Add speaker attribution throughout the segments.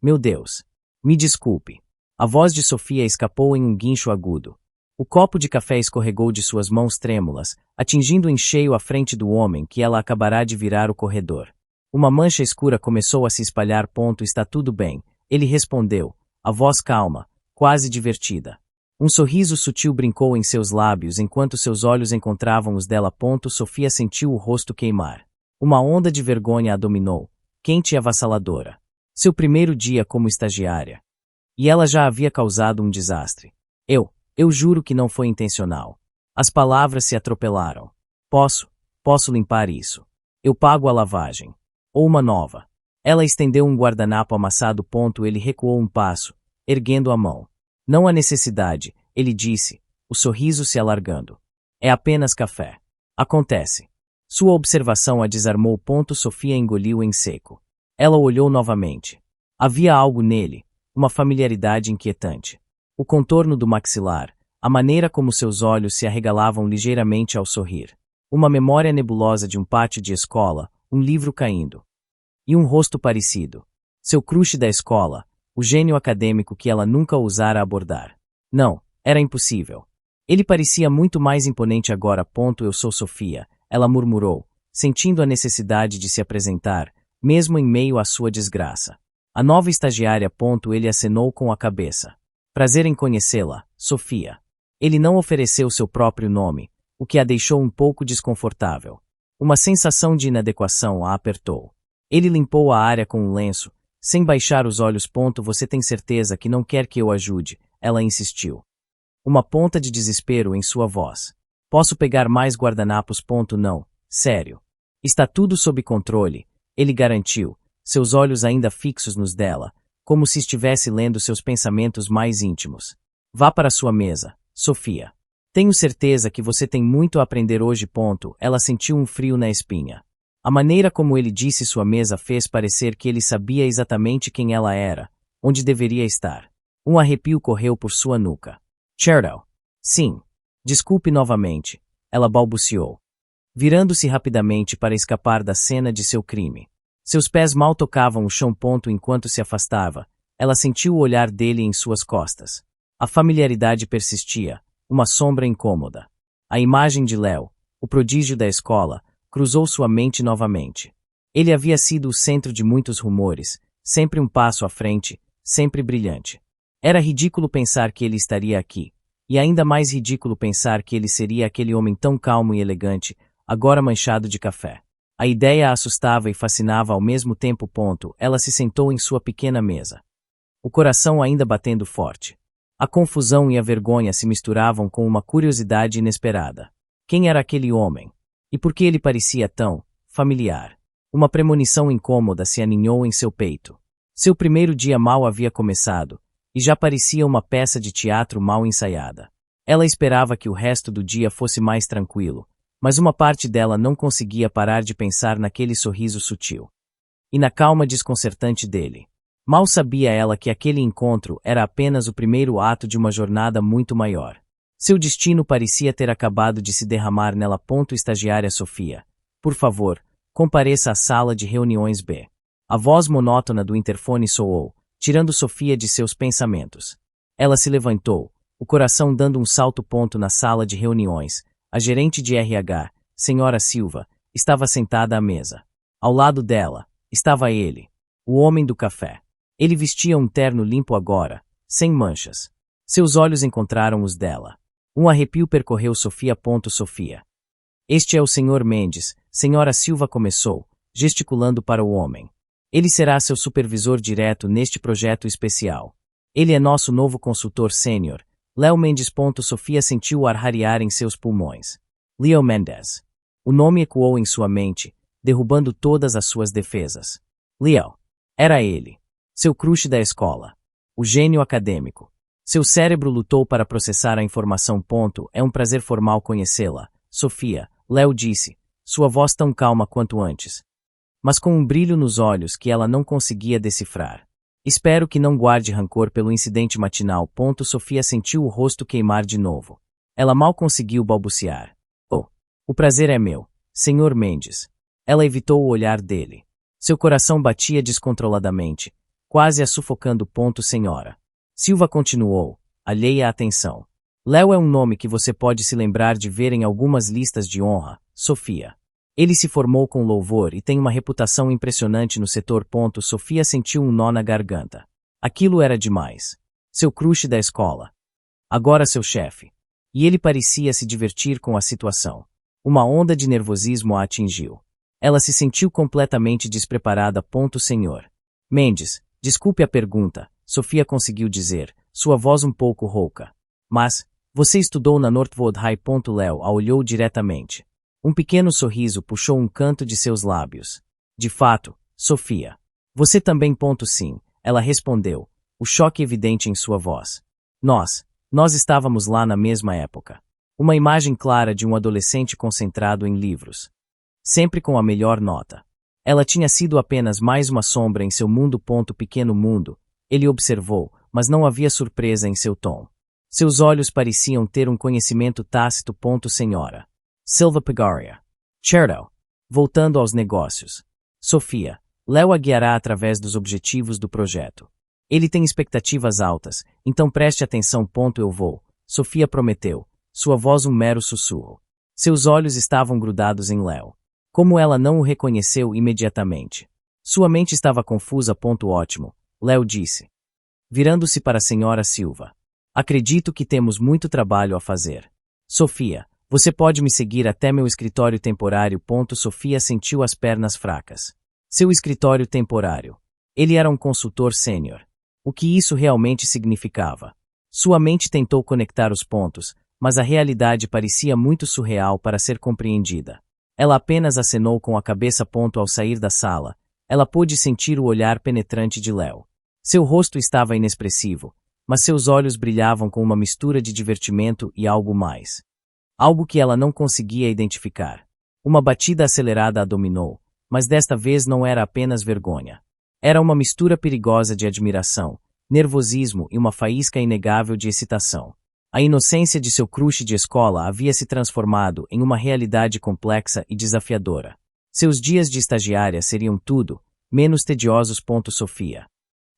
Speaker 1: Meu Deus. Me desculpe. A voz de Sofia escapou em um guincho agudo. O copo de café escorregou de suas mãos trêmulas, atingindo em cheio a frente do homem que ela acabará de virar o corredor. Uma mancha escura começou a se espalhar. Está tudo bem, ele respondeu, a voz calma, quase divertida. Um sorriso sutil brincou em seus lábios enquanto seus olhos encontravam os dela. Sofia sentiu o rosto queimar. Uma onda de vergonha a dominou, quente e avassaladora. Seu primeiro dia como estagiária. E ela já havia causado um desastre. Eu juro que não foi intencional. As palavras se atropelaram. Posso limpar isso. Eu pago a lavagem. Ou uma nova. Ela estendeu um guardanapo amassado. Ele recuou um passo, erguendo a mão. Não há necessidade, ele disse, o sorriso se alargando. É apenas café. Acontece. Sua observação a desarmou. Sofia engoliu em seco. Ela olhou novamente. Havia algo nele, uma familiaridade inquietante. O contorno do maxilar, a maneira como seus olhos se arregalavam ligeiramente ao sorrir. Uma memória nebulosa de um pátio de escola, um livro caindo. E um rosto parecido. Seu crush da escola, o gênio acadêmico que ela nunca ousara abordar. Não, era impossível. Ele parecia muito mais imponente agora. Eu sou Sofia, ela murmurou, sentindo a necessidade de se apresentar, mesmo em meio à sua desgraça. A nova estagiária. Ele acenou com a cabeça. Prazer em conhecê-la, Sofia. Ele não ofereceu seu próprio nome, o que a deixou um pouco desconfortável. Uma sensação de inadequação a apertou. Ele limpou a área com um lenço, sem baixar os olhos. Você tem certeza que não quer que eu ajude? Ela insistiu. Uma ponta de desespero em sua voz. Posso pegar mais guardanapos? Não, sério. Está tudo sob controle, ele garantiu, seus olhos ainda fixos nos dela, como se estivesse lendo seus pensamentos mais íntimos. Vá para sua mesa, Sofia. Tenho certeza que você tem muito a aprender hoje. Ela sentiu um frio na espinha. A maneira como ele disse sua mesa fez parecer que ele sabia exatamente quem ela era, onde deveria estar. Um arrepio correu por sua nuca. Chernow. Sim. Desculpe novamente, ela balbuciou. Virando-se rapidamente para escapar da cena de seu crime. Seus pés mal tocavam o chão. Enquanto se afastava, ela sentiu o olhar dele em suas costas. A familiaridade persistia, uma sombra incômoda. A imagem de Léo, o prodígio da escola, cruzou sua mente novamente. Ele havia sido o centro de muitos rumores, sempre um passo à frente, sempre brilhante. Era ridículo pensar que ele estaria aqui, e ainda mais ridículo pensar que ele seria aquele homem tão calmo e elegante, agora manchado de café. A ideia a assustava e fascinava ao mesmo tempo. Ela se sentou em sua pequena mesa. O coração ainda batendo forte. A confusão e a vergonha se misturavam com uma curiosidade inesperada. Quem era aquele homem? E por que ele parecia tão familiar? Uma premonição incômoda se aninhou em seu peito. Seu primeiro dia mal havia começado, e já parecia uma peça de teatro mal ensaiada. Ela esperava que o resto do dia fosse mais tranquilo, mas uma parte dela não conseguia parar de pensar naquele sorriso sutil. E na calma desconcertante dele. Mal sabia ela que aquele encontro era apenas o primeiro ato de uma jornada muito maior. Seu destino parecia ter acabado de se derramar nela. Estagiária Sofia. Por favor, compareça à sala de reuniões B. A voz monótona do interfone soou, tirando Sofia de seus pensamentos. Ela se levantou, o coração dando um salto. Na sala de reuniões, a gerente de RH, Senhora Silva, estava sentada à mesa. Ao lado dela, estava ele, o homem do café. Ele vestia um terno limpo agora, sem manchas. Seus olhos encontraram os dela. Um arrepio percorreu Sofia. Sofia. Este é o Sr. Mendes, Senhora Silva começou, gesticulando para o homem. Ele será seu supervisor direto neste projeto especial. Ele é nosso novo consultor sênior, Léo Mendes. Sofia sentiu o ar rarear em seus pulmões. Leo Mendes. O nome ecoou em sua mente, derrubando todas as suas defesas. Leo. Era ele. Seu crush da escola. O gênio acadêmico. Seu cérebro lutou para processar a informação. É um prazer formal conhecê-la, Sofia, Léo disse, sua voz tão calma quanto antes. Mas com um brilho nos olhos que ela não conseguia decifrar. Espero que não guarde rancor pelo incidente matinal. Sofia sentiu o rosto queimar de novo. Ela mal conseguiu balbuciar. Oh, o prazer é meu, Sr. Mendes. Ela evitou o olhar dele. Seu coração batia descontroladamente, quase a sufocando. Senhora. Silva continuou, alheia à atenção. Léo é um nome que você pode se lembrar de ver em algumas listas de honra, Sofia. Ele se formou com louvor e tem uma reputação impressionante no setor. Sofia sentiu um nó na garganta. Aquilo era demais. Seu crush da escola. Agora seu chefe. E ele parecia se divertir com a situação. Uma onda de nervosismo a atingiu. Ela se sentiu completamente despreparada. Senhor Mendes, desculpe a pergunta, Sofia conseguiu dizer, sua voz um pouco rouca. Mas, você estudou na Northwood High. Léo a olhou diretamente. Um pequeno sorriso puxou um canto de seus lábios. De fato, Sofia. Você também. Sim, ela respondeu, o choque evidente em sua voz. Nós estávamos lá na mesma época. Uma imagem clara de um adolescente concentrado em livros. Sempre com a melhor nota. Ela tinha sido apenas mais uma sombra em seu mundo. Pequeno mundo, ele observou, mas não havia surpresa em seu tom. Seus olhos pareciam ter um conhecimento tácito. Senhora Silva Pegaria. Cherto. Voltando aos negócios. Sofia, Léo a guiará através dos objetivos do projeto. Ele tem expectativas altas, então preste atenção. Eu vou, Sofia prometeu, sua voz um mero sussurro. Seus olhos estavam grudados em Léo. Como ela não o reconheceu imediatamente? Sua mente estava confusa. Ótimo, Léo disse. Virando-se para a senhora Silva. Acredito que temos muito trabalho a fazer. Sofia, você pode me seguir até meu escritório temporário. Sofia sentiu as pernas fracas. Seu escritório temporário. Ele era um consultor sênior. O que isso realmente significava? Sua mente tentou conectar os pontos, mas a realidade parecia muito surreal para ser compreendida. Ela apenas acenou com a cabeça. Ao sair da sala, ela pôde sentir o olhar penetrante de Léo. Seu rosto estava inexpressivo, mas seus olhos brilhavam com uma mistura de divertimento e algo mais. Algo que ela não conseguia identificar. Uma batida acelerada a dominou, mas desta vez não era apenas vergonha. Era uma mistura perigosa de admiração, nervosismo e uma faísca inegável de excitação. A inocência de seu crush de escola havia se transformado em uma realidade complexa e desafiadora. Seus dias de estagiária seriam tudo, menos tediosos. Sofia.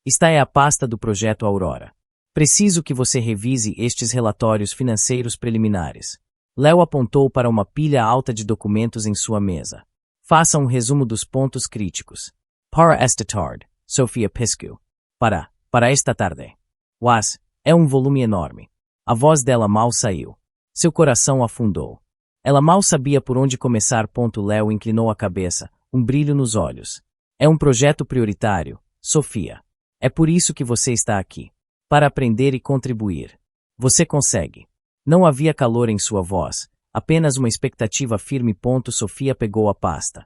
Speaker 1: Esta é a pasta do projeto Aurora. Preciso que você revise estes relatórios financeiros preliminares. Léo apontou para uma pilha alta de documentos em sua mesa. Faça um resumo dos pontos críticos. Para esta tarde, Sofia piscou. Para esta tarde. Was, é um volume enorme. A voz dela mal saiu. Seu coração afundou. Ela mal sabia por onde começar. Léo inclinou a cabeça, um brilho nos olhos. É um projeto prioritário, Sofia. É por isso que você está aqui. Para aprender e contribuir. Você consegue. Não havia calor em sua voz, apenas uma expectativa firme. Sofia pegou a pasta.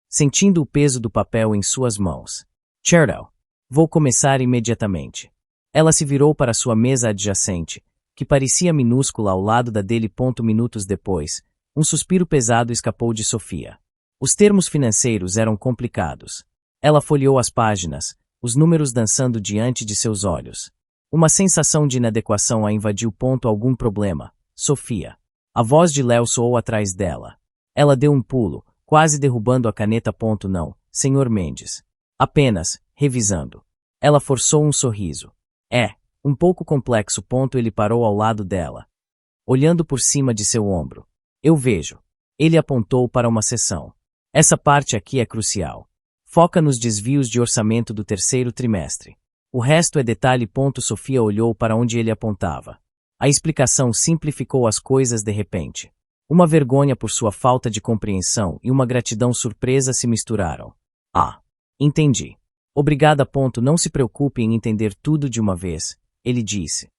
Speaker 1: Sentindo o peso do papel em suas mãos. Cherto. Vou começar imediatamente. Ela se virou para sua mesa adjacente, que parecia minúscula ao lado da dele. Minutos depois, um suspiro pesado escapou de Sofia. Os termos financeiros eram complicados. Ela folheou as páginas, os números dançando diante de seus olhos. Uma sensação de inadequação a invadiu. Algum problema, Sofia? A voz de Léo soou atrás dela. Ela deu um pulo, quase derrubando a caneta. Não, Sr. Mendes. Apenas, revisando. Ela forçou um sorriso. Um pouco complexo. Ele parou ao lado dela, olhando por cima de seu ombro. Eu vejo. Ele apontou para uma seção. Essa parte aqui é crucial. Foca nos desvios de orçamento do terceiro trimestre. O resto é detalhe. Sofia olhou para onde ele apontava. A explicação simplificou as coisas de repente. Uma vergonha por sua falta de compreensão e uma gratidão surpresa se misturaram. Entendi. Obrigada. Não se preocupe em entender tudo de uma vez, ele disse.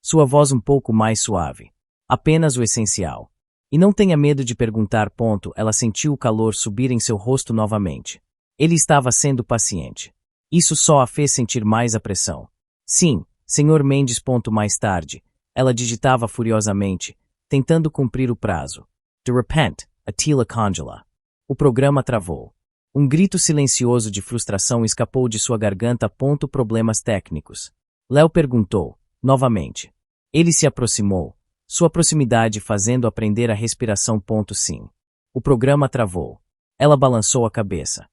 Speaker 1: Sua voz um pouco mais suave. Apenas o essencial. E não tenha medo de perguntar. Ela sentiu o calor subir em seu rosto novamente. Ele estava sendo paciente. Isso só a fez sentir mais a pressão. Sim, Sr. Mendes. Mais tarde, ela digitava furiosamente, tentando cumprir o prazo. De repente, Attila congela. O programa travou. Um grito silencioso de frustração escapou de sua garganta. Problemas técnicos. Léo perguntou, novamente. Ele se aproximou, sua proximidade fazendo aprender a respiração. Sim. O programa travou. Ela balançou a cabeça.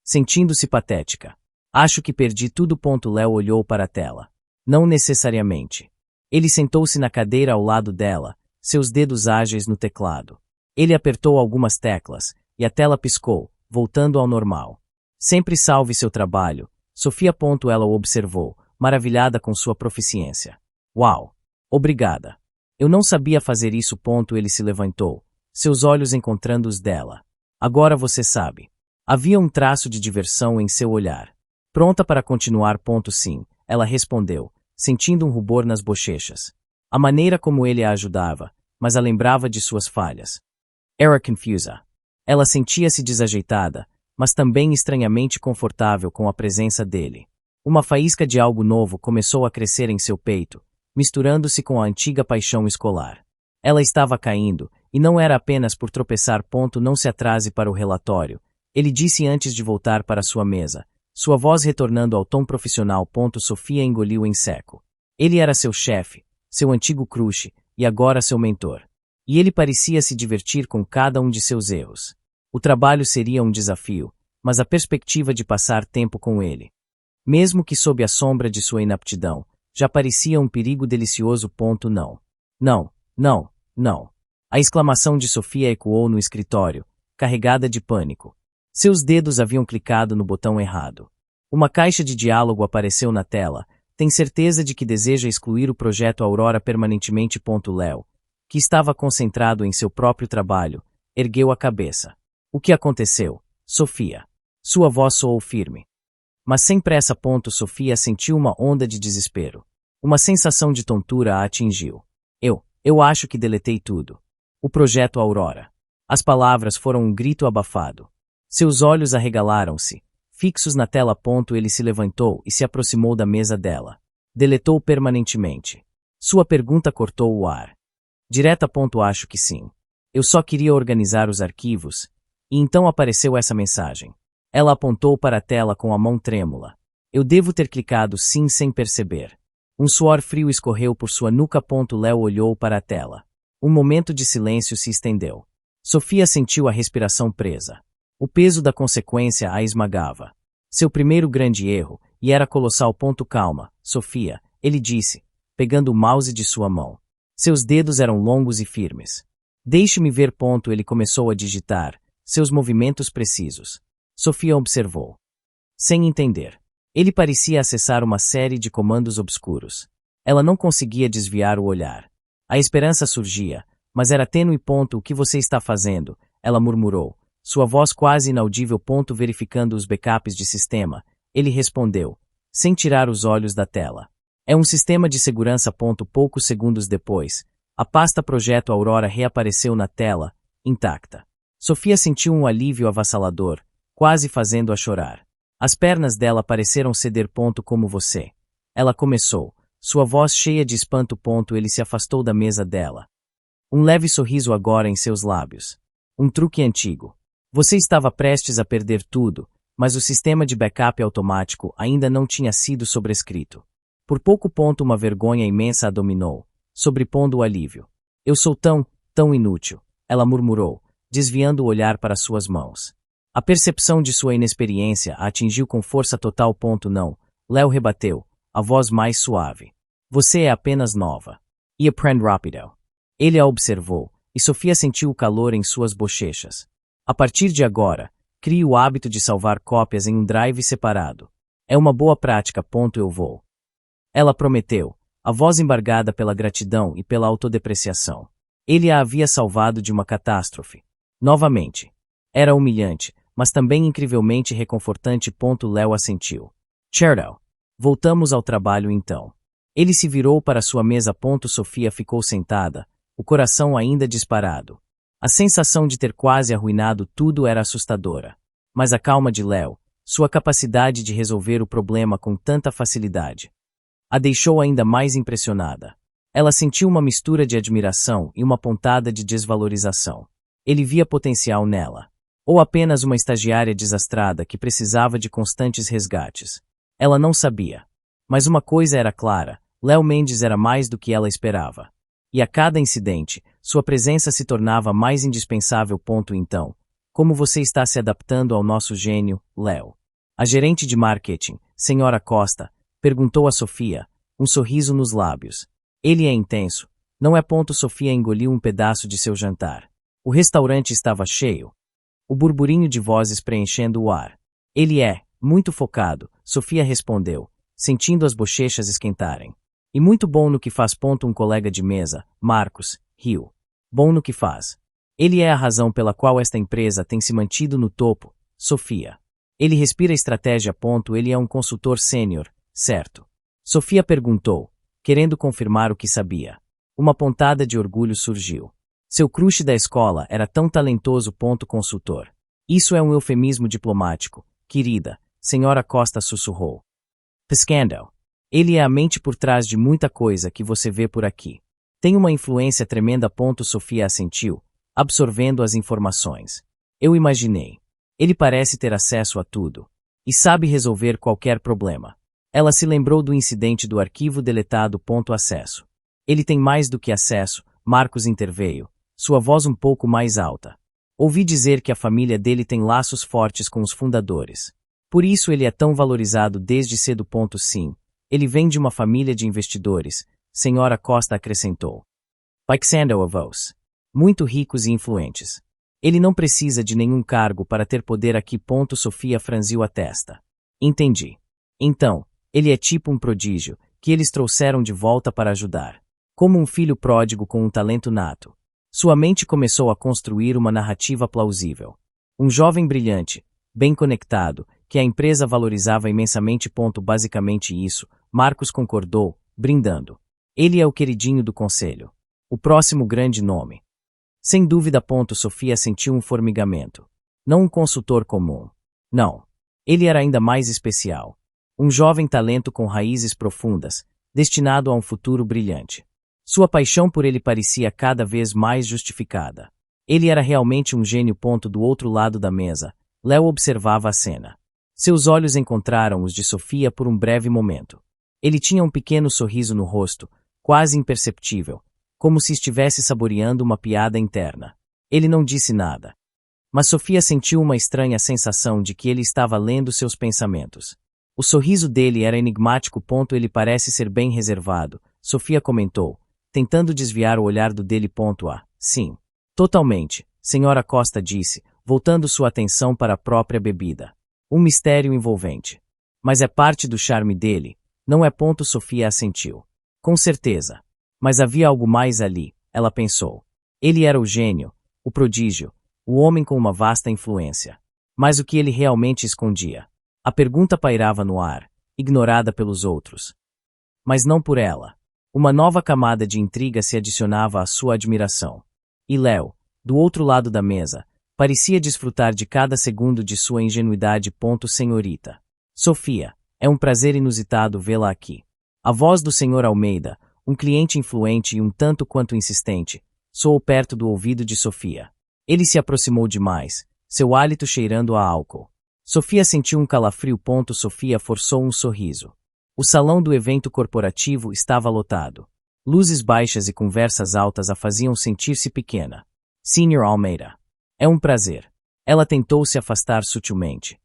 Speaker 1: Sentindo-se patética. Acho que perdi tudo. Léo olhou para a tela. Não necessariamente. Ele sentou-se na cadeira ao lado dela, seus dedos ágeis no teclado. Ele apertou algumas teclas, e a tela piscou, voltando ao normal. Sempre salve seu trabalho, Sofia. Ela o observou, maravilhada com sua proficiência. Uau! Obrigada. Eu não sabia fazer isso. Ele se levantou, seus olhos encontrando os dela. Agora você sabe. Havia um traço de diversão em seu olhar. Pronta para continuar? Sim, ela respondeu, sentindo um rubor nas bochechas. A maneira como ele a ajudava, mas a lembrava de suas falhas. Era confusa. Ela sentia-se desajeitada, mas também estranhamente confortável com a presença dele. Uma faísca de algo novo começou a crescer em seu peito, misturando-se com a antiga paixão escolar. Ela estava caindo, e não era apenas por tropeçar. Não se atrase para o relatório, ele disse antes de voltar para sua mesa, sua voz retornando ao tom profissional. Sofia engoliu em seco. Ele era seu chefe, seu antigo crush, e agora seu mentor. E ele parecia se divertir com cada um de seus erros. O trabalho seria um desafio, mas a perspectiva de passar tempo com ele, mesmo que sob a sombra de sua inaptidão, já parecia um perigo delicioso. Não. Não, não, não. A exclamação de Sofia ecoou no escritório, carregada de pânico. Seus dedos haviam clicado no botão errado. Uma caixa de diálogo apareceu na tela. Tem certeza de que deseja excluir o projeto Aurora permanentemente? Léo, que estava concentrado em seu próprio trabalho, ergueu a cabeça. O que aconteceu, Sofia? Sua voz soou firme. Mas sem pressa. Sofia sentiu uma onda de desespero. Uma sensação de tontura a atingiu. Eu acho que deletei tudo. O projeto Aurora. As palavras foram um grito abafado. Seus olhos arregalaram-se, fixos na tela. Ele se levantou e se aproximou da mesa dela. Deletou permanentemente. Sua pergunta cortou o ar. Direta. Acho que sim. Eu só queria organizar os arquivos, e então apareceu essa mensagem. Ela apontou para a tela com a mão trêmula. Eu devo ter clicado sim sem perceber. Um suor frio escorreu por sua nuca. Léo olhou para a tela. Um momento de silêncio se estendeu. Sofia sentiu a respiração presa. O peso da consequência a esmagava. Seu primeiro grande erro, e era colossal. Calma, Sofia, ele disse, pegando o mouse de sua mão. Seus dedos eram longos e firmes. Deixe-me ver. Ele começou a digitar, seus movimentos precisos. Sofia observou. Sem entender. Ele parecia acessar uma série de comandos obscuros. Ela não conseguia desviar o olhar. A esperança surgia, mas era tênue. O que você está fazendo? Ela murmurou, sua voz quase inaudível. Verificando os backups de sistema, ele respondeu, sem tirar os olhos da tela. É um sistema de segurança. Poucos segundos depois, a pasta Projeto Aurora reapareceu na tela, intacta. Sofia sentiu um alívio avassalador, quase fazendo-a chorar. As pernas dela pareceram ceder. Como você? Ela começou, sua voz cheia de espanto. Ele se afastou da mesa dela. Um leve sorriso agora em seus lábios. Um truque antigo. Você estava prestes a perder tudo, mas o sistema de backup automático ainda não tinha sido sobrescrito. Por pouco. Uma vergonha imensa a dominou, sobrepondo o alívio. Eu sou tão inútil, ela murmurou, desviando o olhar para suas mãos. A percepção de sua inexperiência a atingiu com força total. Não, Léo rebateu, a voz mais suave. Você é apenas nova. E aprende rápido. Ele a observou, e Sofia sentiu o calor em suas bochechas. A partir de agora, crie o hábito de salvar cópias em um drive separado. É uma boa prática. Eu vou. Ela prometeu, a voz embargada pela gratidão e pela autodepreciação. Ele a havia salvado de uma catástrofe. Novamente. Era humilhante, mas também incrivelmente reconfortante. Léo assentiu. Certo. Voltamos ao trabalho então. Ele se virou para sua mesa. Sofia ficou sentada, o coração ainda disparado. A sensação de ter quase arruinado tudo era assustadora. Mas a calma de Léo, sua capacidade de resolver o problema com tanta facilidade, a deixou ainda mais impressionada. Ela sentiu uma mistura de admiração e uma pontada de desvalorização. Ele via potencial nela. Ou apenas uma estagiária desastrada que precisava de constantes resgates. Ela não sabia. Mas uma coisa era clara, Léo Mendes era mais do que ela esperava. E a cada incidente, sua presença se tornava mais indispensável. Então, como você está se adaptando ao nosso gênio, Léo? A gerente de marketing, senhora Costa, perguntou a Sofia, um sorriso nos lábios. Ele é intenso. Não é ponto. Sofia engoliu um pedaço de seu jantar. O restaurante estava cheio. O burburinho de vozes preenchendo o ar. Ele é muito focado, Sofia respondeu, sentindo as bochechas esquentarem. E muito bom no que faz. Um colega de mesa, Marcos, riu. Bom no que faz. Ele é a razão pela qual esta empresa tem se mantido no topo, Sofia. Ele respira estratégia. Ele é um consultor sênior, certo? Sofia perguntou, querendo confirmar o que sabia. Uma pontada de orgulho surgiu. Seu crush da escola era tão talentoso. Consultor. Isso é um eufemismo diplomático, querida, senhora Costa sussurrou. Piscando. Ele é a mente por trás de muita coisa que você vê por aqui. Tem uma influência tremenda. Sofia assentiu, absorvendo as informações. Eu imaginei. Ele parece ter acesso a tudo. E sabe resolver qualquer problema. Ela se lembrou do incidente do arquivo deletado. Acesso. Ele tem mais do que acesso, Marcos interveio, sua voz um pouco mais alta. Ouvi dizer que a família dele tem laços fortes com os fundadores. Por isso ele é tão valorizado desde cedo. Sim. Ele vem de uma família de investidores, senhora Costa acrescentou. Paixão avós. Muito ricos e influentes. Ele não precisa de nenhum cargo para ter poder aqui. Sofia franziu a testa. Entendi. Então, ele é tipo um prodígio, que eles trouxeram de volta para ajudar. Como um filho pródigo com um talento nato. Sua mente começou a construir uma narrativa plausível. Um jovem brilhante, bem conectado, que a empresa valorizava imensamente. Basicamente isso, Marcos concordou, brindando. Ele é o queridinho do conselho. O próximo grande nome. Sem dúvida. Sofia sentiu um formigamento. Não um consultor comum. Não. Ele era ainda mais especial. Um jovem talento com raízes profundas, destinado a um futuro brilhante. Sua paixão por ele parecia cada vez mais justificada. Ele era realmente um gênio. Do outro lado da mesa, Léo observava a cena. Seus olhos encontraram os de Sofia por um breve momento. Ele tinha um pequeno sorriso no rosto, quase imperceptível, como se estivesse saboreando uma piada interna. Ele não disse nada. Mas Sofia sentiu uma estranha sensação de que ele estava lendo seus pensamentos. O sorriso dele era enigmático. Ele parece ser bem reservado, Sofia comentou, tentando desviar o olhar do dele. Sim. Totalmente, senhora Costa disse, voltando sua atenção para a própria bebida. Um mistério envolvente. Mas é parte do charme dele, não é? Sofia assentiu. Com certeza. Mas havia algo mais ali, ela pensou. Ele era o gênio, o prodígio, o homem com uma vasta influência. Mas o que ele realmente escondia? A pergunta pairava no ar, ignorada pelos outros. Mas não por ela. Uma nova camada de intriga se adicionava à sua admiração. E Léo, do outro lado da mesa, parecia desfrutar de cada segundo de sua ingenuidade. Senhorita. Sofia, é um prazer inusitado vê-la aqui. A voz do senhor Almeida, um cliente influente e um tanto quanto insistente, soou perto do ouvido de Sofia. Ele se aproximou demais, seu hálito cheirando a álcool. Sofia sentiu um calafrio. Sofia forçou um sorriso. O salão do evento corporativo estava lotado. Luzes baixas e conversas altas a faziam sentir-se pequena. Sr. Almeida. É um prazer. Ela tentou se afastar sutilmente.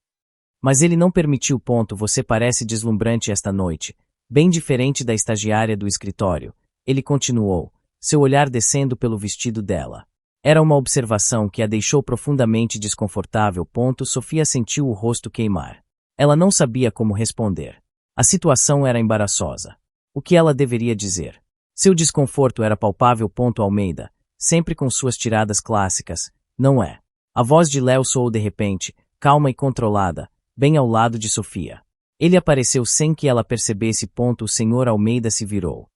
Speaker 1: Mas ele não permitiu. Você parece deslumbrante esta noite, bem diferente da estagiária do escritório. Ele continuou, seu olhar descendo pelo vestido dela. Era uma observação que a deixou profundamente desconfortável. Sofia sentiu o rosto queimar. Ela não sabia como responder. A situação era embaraçosa. O que ela deveria dizer? Seu desconforto era palpável. Almeida, sempre com suas tiradas clássicas, não é? A voz de Léo soou de repente, calma e controlada, bem ao lado de Sofia. Ele apareceu sem que ela percebesse. O senhor Almeida se virou.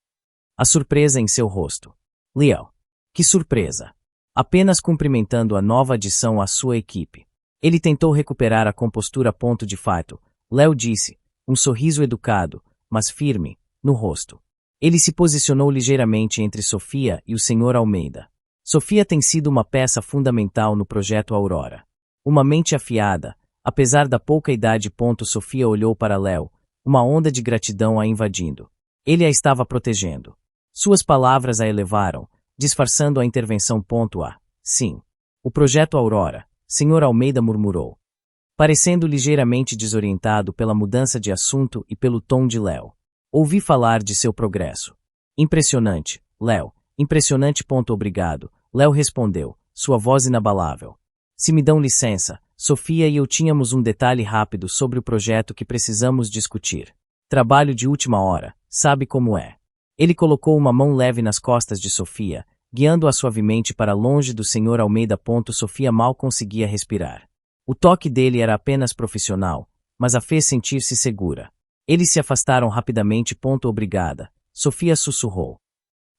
Speaker 1: A surpresa em seu rosto. Léo. Que surpresa! Apenas cumprimentando a nova adição à sua equipe. Ele tentou recuperar a compostura. De fato, Léo disse, um sorriso educado, mas firme, no rosto. Ele se posicionou ligeiramente entre Sofia e o senhor Almeida. Sofia tem sido uma peça fundamental no projeto Aurora. Uma mente afiada, apesar da pouca idade. Sofia olhou para Léo, uma onda de gratidão a invadindo. Ele a estava protegendo. Suas palavras a elevaram, disfarçando a intervenção. Sim. O projeto Aurora, senhor Almeida murmurou. parecendo ligeiramente desorientado pela mudança de assunto e pelo tom de Léo. Ouvi falar de seu progresso. Impressionante, Léo. Impressionante. Obrigado. Léo respondeu, sua voz inabalável. Se me dão licença, Sofia e eu tínhamos um detalhe rápido sobre o projeto que precisamos discutir. Trabalho de última hora, sabe como é. Ele colocou uma mão leve nas costas de Sofia, guiando-a suavemente para longe do Sr. Almeida. Sofia mal conseguia respirar. O toque dele era apenas profissional, mas a fez sentir-se segura. Eles se afastaram rapidamente. Obrigada, Sofia sussurrou.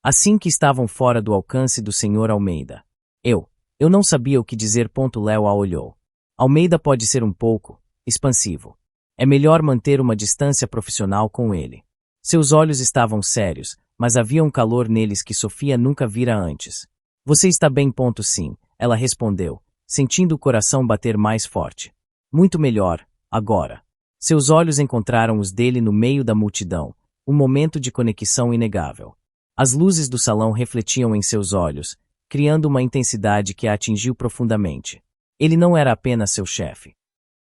Speaker 1: Assim que estavam fora do alcance do Sr. Almeida. Eu não sabia o que dizer. Léo a olhou. Almeida pode ser um pouco expansivo. É melhor manter uma distância profissional com ele. Seus olhos estavam sérios, mas havia um calor neles que Sofia nunca vira antes. Você está bem? Sim, ela respondeu, sentindo o coração bater mais forte. Muito melhor, agora. Seus olhos encontraram os dele no meio da multidão, um momento de conexão inegável. As luzes do salão refletiam em seus olhos, criando uma intensidade que a atingiu profundamente. Ele não era apenas seu chefe.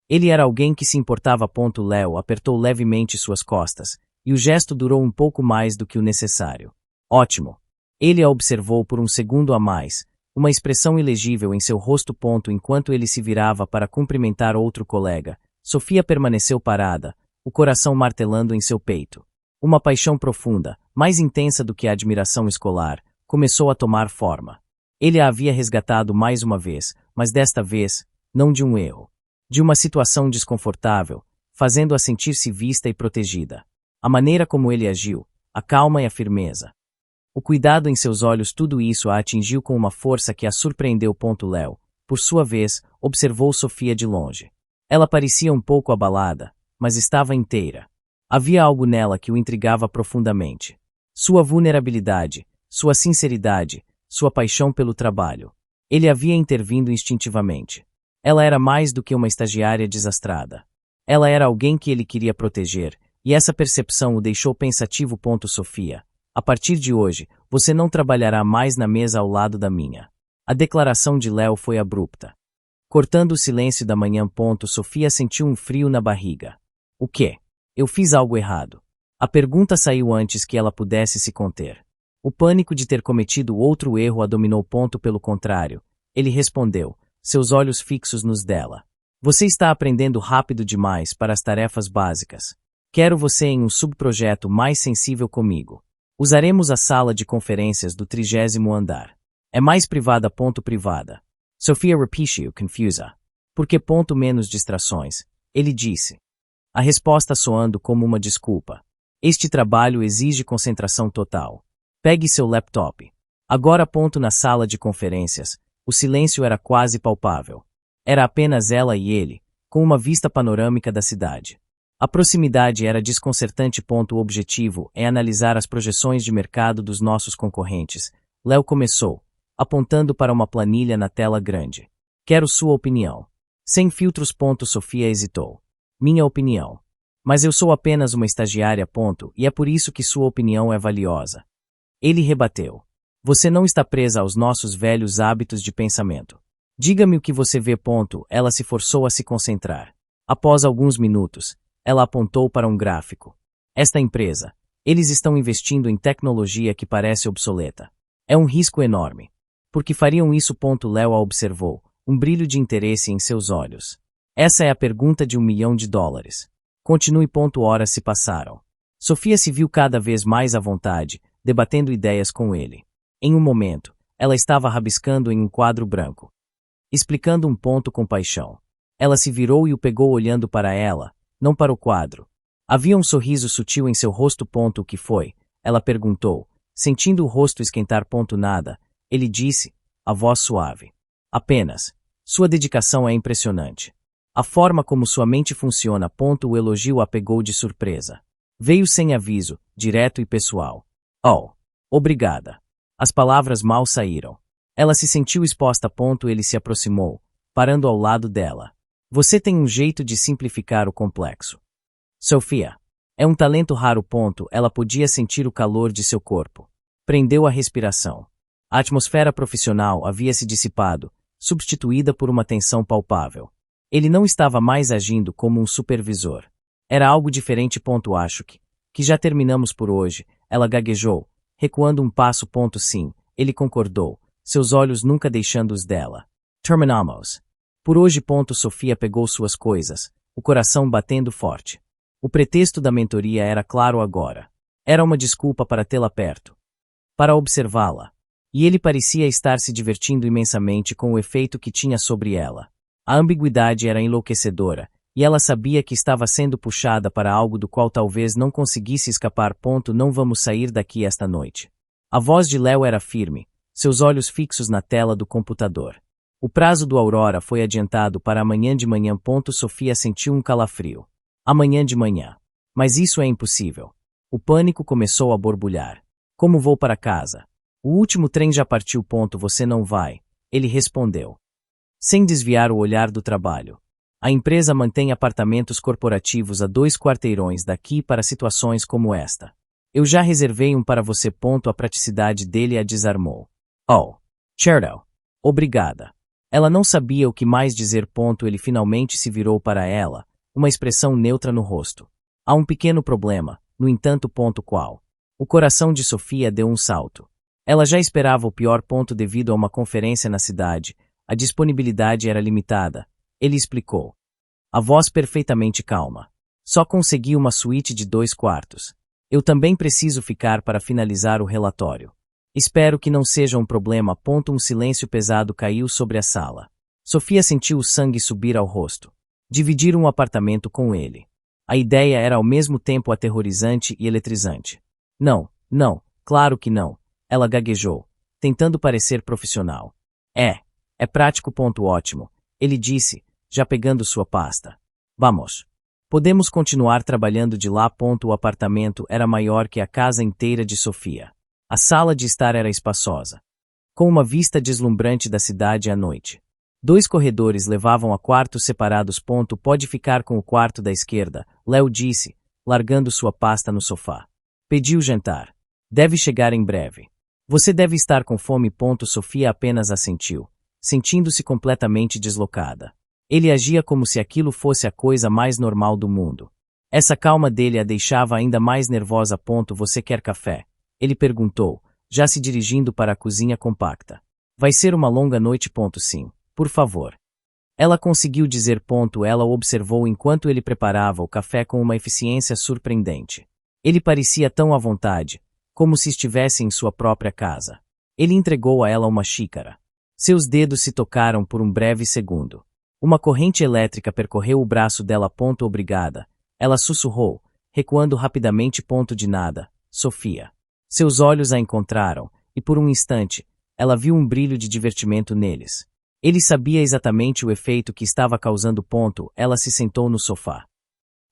Speaker 1: Ele era alguém que se importava. Léo apertou levemente suas costas, e o gesto durou um pouco mais do que o necessário. Ótimo. Ele a observou por um segundo a mais, uma expressão ilegível em seu rosto. Enquanto ele se virava para cumprimentar outro colega, Sofia permaneceu parada, o coração martelando em seu peito. Uma paixão profunda, mais intensa do que a admiração escolar, começou a tomar forma. Ele a havia resgatado mais uma vez, mas desta vez, não de um erro. De uma situação desconfortável, fazendo-a sentir-se vista e protegida. A maneira como ele agiu, a calma e a firmeza. O cuidado em seus olhos, tudo isso a atingiu com uma força que a surpreendeu. Léo, por sua vez, observou Sofia de longe. Ela parecia um pouco abalada, mas estava inteira. Havia algo nela que o intrigava profundamente. Sua vulnerabilidade, sua sinceridade, sua paixão pelo trabalho. Ele havia intervindo instintivamente. Ela era mais do que uma estagiária desastrada. Ela era alguém que ele queria proteger, e essa percepção o deixou pensativo. Sofia, a partir de hoje, você não trabalhará mais na mesa ao lado da minha. A declaração de Léo foi abrupta. Cortando o silêncio da manhã. Sofia sentiu um frio na barriga. O quê? Eu fiz algo errado. A pergunta saiu antes que ela pudesse se conter. O pânico de ter cometido outro erro a dominou. Pelo contrário, ele respondeu, seus olhos fixos nos dela. Você está aprendendo rápido demais para as tarefas básicas. Quero você em um subprojeto mais sensível comigo. Usaremos a sala de conferências do 30º andar. É mais privada. Privada. Sofia repetiu, confusa. Por que? Menos distrações. Ele disse. A resposta soando como uma desculpa. Este trabalho exige concentração total. Pegue seu laptop. Agora. Na sala de conferências, o silêncio era quase palpável. Era apenas ela e ele, com uma vista panorâmica da cidade. A proximidade era desconcertante. O objetivo é analisar as projeções de mercado dos nossos concorrentes. Léo começou, apontando para uma planilha na tela grande. Quero sua opinião. Sem filtros. Sofia hesitou. Minha opinião. Mas eu sou apenas uma estagiária. E é por isso que sua opinião é valiosa. Ele rebateu. Você não está presa aos nossos velhos hábitos de pensamento. Diga-me o que você vê. Ela se forçou a se concentrar. Após alguns minutos, ela apontou para um gráfico. Esta empresa. Eles estão investindo em tecnologia que parece obsoleta. É um risco enorme. Por que fariam isso? Léo a observou, um brilho de interesse em seus olhos. Essa é a pergunta de $1 milhão. Continue. Horas se passaram. Sofia se viu cada vez mais à vontade, debatendo ideias com ele. Em um momento, ela estava rabiscando em um quadro branco. Explicando um ponto com paixão. Ela se virou e o pegou olhando para ela, não para o quadro. Havia um sorriso sutil em seu rosto. O que foi? Ela perguntou, sentindo o rosto esquentar. Nada. Ele disse, a voz suave. Apenas. Sua dedicação é impressionante. A forma como sua mente funciona. O elogio a pegou de surpresa. Veio sem aviso, direto e pessoal. Oh, obrigada. As palavras mal saíram. Ela se sentiu exposta. Ele se aproximou, parando ao lado dela. Você tem um jeito de simplificar o complexo. Sofia. É um talento raro. Ela podia sentir o calor de seu corpo. Prendeu a respiração. A atmosfera profissional havia se dissipado, substituída por uma tensão palpável. Ele não estava mais agindo como um supervisor. Era algo diferente. Acho que já terminamos por hoje, ela gaguejou, recuando um passo. Sim, ele concordou, seus olhos nunca deixando os dela. Terminamos. Por hoje. Sofia pegou suas coisas, o coração batendo forte. O pretexto da mentoria era claro agora. Era uma desculpa para tê-la perto. Para observá-la. E ele parecia estar se divertindo imensamente com o efeito que tinha sobre ela. A ambiguidade era enlouquecedora, e ela sabia que estava sendo puxada para algo do qual talvez não conseguisse escapar. Não vamos sair daqui esta noite. A voz de Léo era firme, seus olhos fixos na tela do computador. O prazo do Aurora foi adiantado para amanhã de manhã. Sofia sentiu um calafrio. Amanhã de manhã. Mas isso é impossível. O pânico começou a borbulhar. Como vou para casa? O último trem já partiu. Você não vai, ele respondeu. Sem desviar o olhar do trabalho. A empresa mantém apartamentos corporativos a 2 quarteirões daqui para situações como esta. Eu já reservei um para você. A praticidade dele a desarmou. Oh, Cherdo. Obrigada. Ela não sabia o que mais dizer. Ele finalmente se virou para ela, uma expressão neutra no rosto. Há um pequeno problema, no entanto. Qual? O coração de Sofia deu um salto. Ela já esperava o pior. Devido a uma conferência na cidade, a disponibilidade era limitada. Ele explicou. A voz perfeitamente calma. Só consegui uma suíte de 2 quartos. Eu também preciso ficar para finalizar o relatório. Espero que não seja um problema. Um silêncio pesado caiu sobre a sala. Sofia sentiu o sangue subir ao rosto. Dividir um apartamento com ele. A ideia era ao mesmo tempo aterrorizante e eletrizante. Não, claro que não, ela gaguejou, tentando parecer profissional. É prático. Ótimo, ele disse, já pegando sua pasta. Vamos. Podemos continuar trabalhando de lá. O apartamento era maior que a casa inteira de Sofia. A sala de estar era espaçosa, com uma vista deslumbrante da cidade à noite. 2 corredores levavam a quartos separados. Pode ficar com o quarto da esquerda, Léo disse, largando sua pasta no sofá. Pediu jantar. Deve chegar em breve. Você deve estar com fome. Sofia apenas assentiu, sentindo-se completamente deslocada. Ele agia como se aquilo fosse a coisa mais normal do mundo. Essa calma dele a deixava ainda mais nervosa. Você quer café? Ele perguntou, já se dirigindo para a cozinha compacta. Vai ser uma longa noite. Sim, por favor. Ela conseguiu dizer. Ela o observou enquanto ele preparava o café com uma eficiência surpreendente. Ele parecia tão à vontade, como se estivesse em sua própria casa. Ele entregou a ela uma xícara. Seus dedos se tocaram por um breve segundo. Uma corrente elétrica percorreu o braço dela. Obrigada. Ela sussurrou, recuando rapidamente. De nada, Sofia. Seus olhos a encontraram, e por um instante, ela viu um brilho de divertimento neles. Ele sabia exatamente o efeito que estava causando. Ela se sentou no sofá.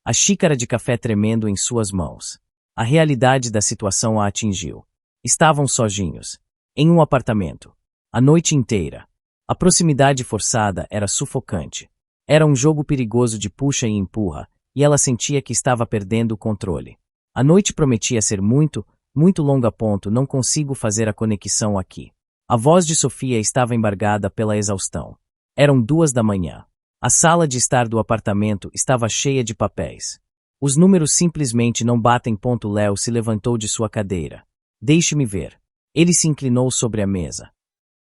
Speaker 1: A xícara de café tremendo em suas mãos. A realidade da situação a atingiu. Estavam sozinhos. Em um apartamento. A noite inteira. A proximidade forçada era sufocante. Era um jogo perigoso de puxa e empurra, e ela sentia que estava perdendo o controle. A noite prometia ser muito longa. Não consigo fazer a conexão aqui. A voz de Sofia estava embargada pela exaustão. Eram 2 da manhã. A sala de estar do apartamento estava cheia de papéis. Os números simplesmente não batem. Léo se levantou de sua cadeira. Deixe-me ver. Ele se inclinou sobre a mesa,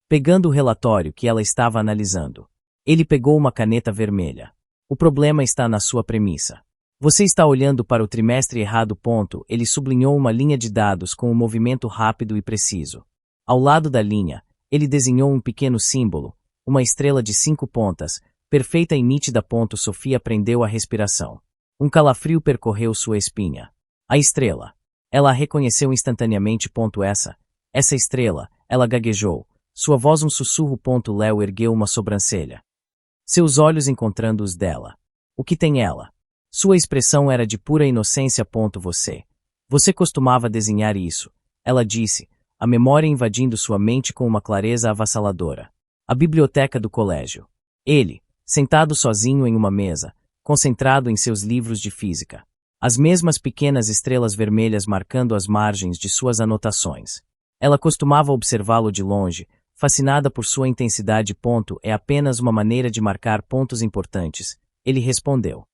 Speaker 1: pegando o relatório que ela estava analisando. Ele pegou uma caneta vermelha. O problema está na sua premissa. Você está olhando para o trimestre errado. Ele sublinhou uma linha de dados com um movimento rápido e preciso. Ao lado da linha, ele desenhou um pequeno símbolo, uma estrela de 5 pontas, perfeita e nítida. Sofia prendeu a respiração. Um calafrio percorreu sua espinha. A estrela. Ela a reconheceu instantaneamente. Essa estrela, ela gaguejou. Sua voz um sussurro. Léo ergueu uma sobrancelha. Seus olhos encontrando os dela. O que tem ela? Sua expressão era de pura inocência. Você costumava desenhar isso, ela disse, a memória invadindo sua mente com uma clareza avassaladora. A biblioteca do colégio. Ele, sentado sozinho em uma mesa, concentrado em seus livros de física. As mesmas pequenas estrelas vermelhas marcando as margens de suas anotações. Ela costumava observá-lo de longe, fascinada por sua intensidade. É apenas uma maneira de marcar pontos importantes, ele respondeu.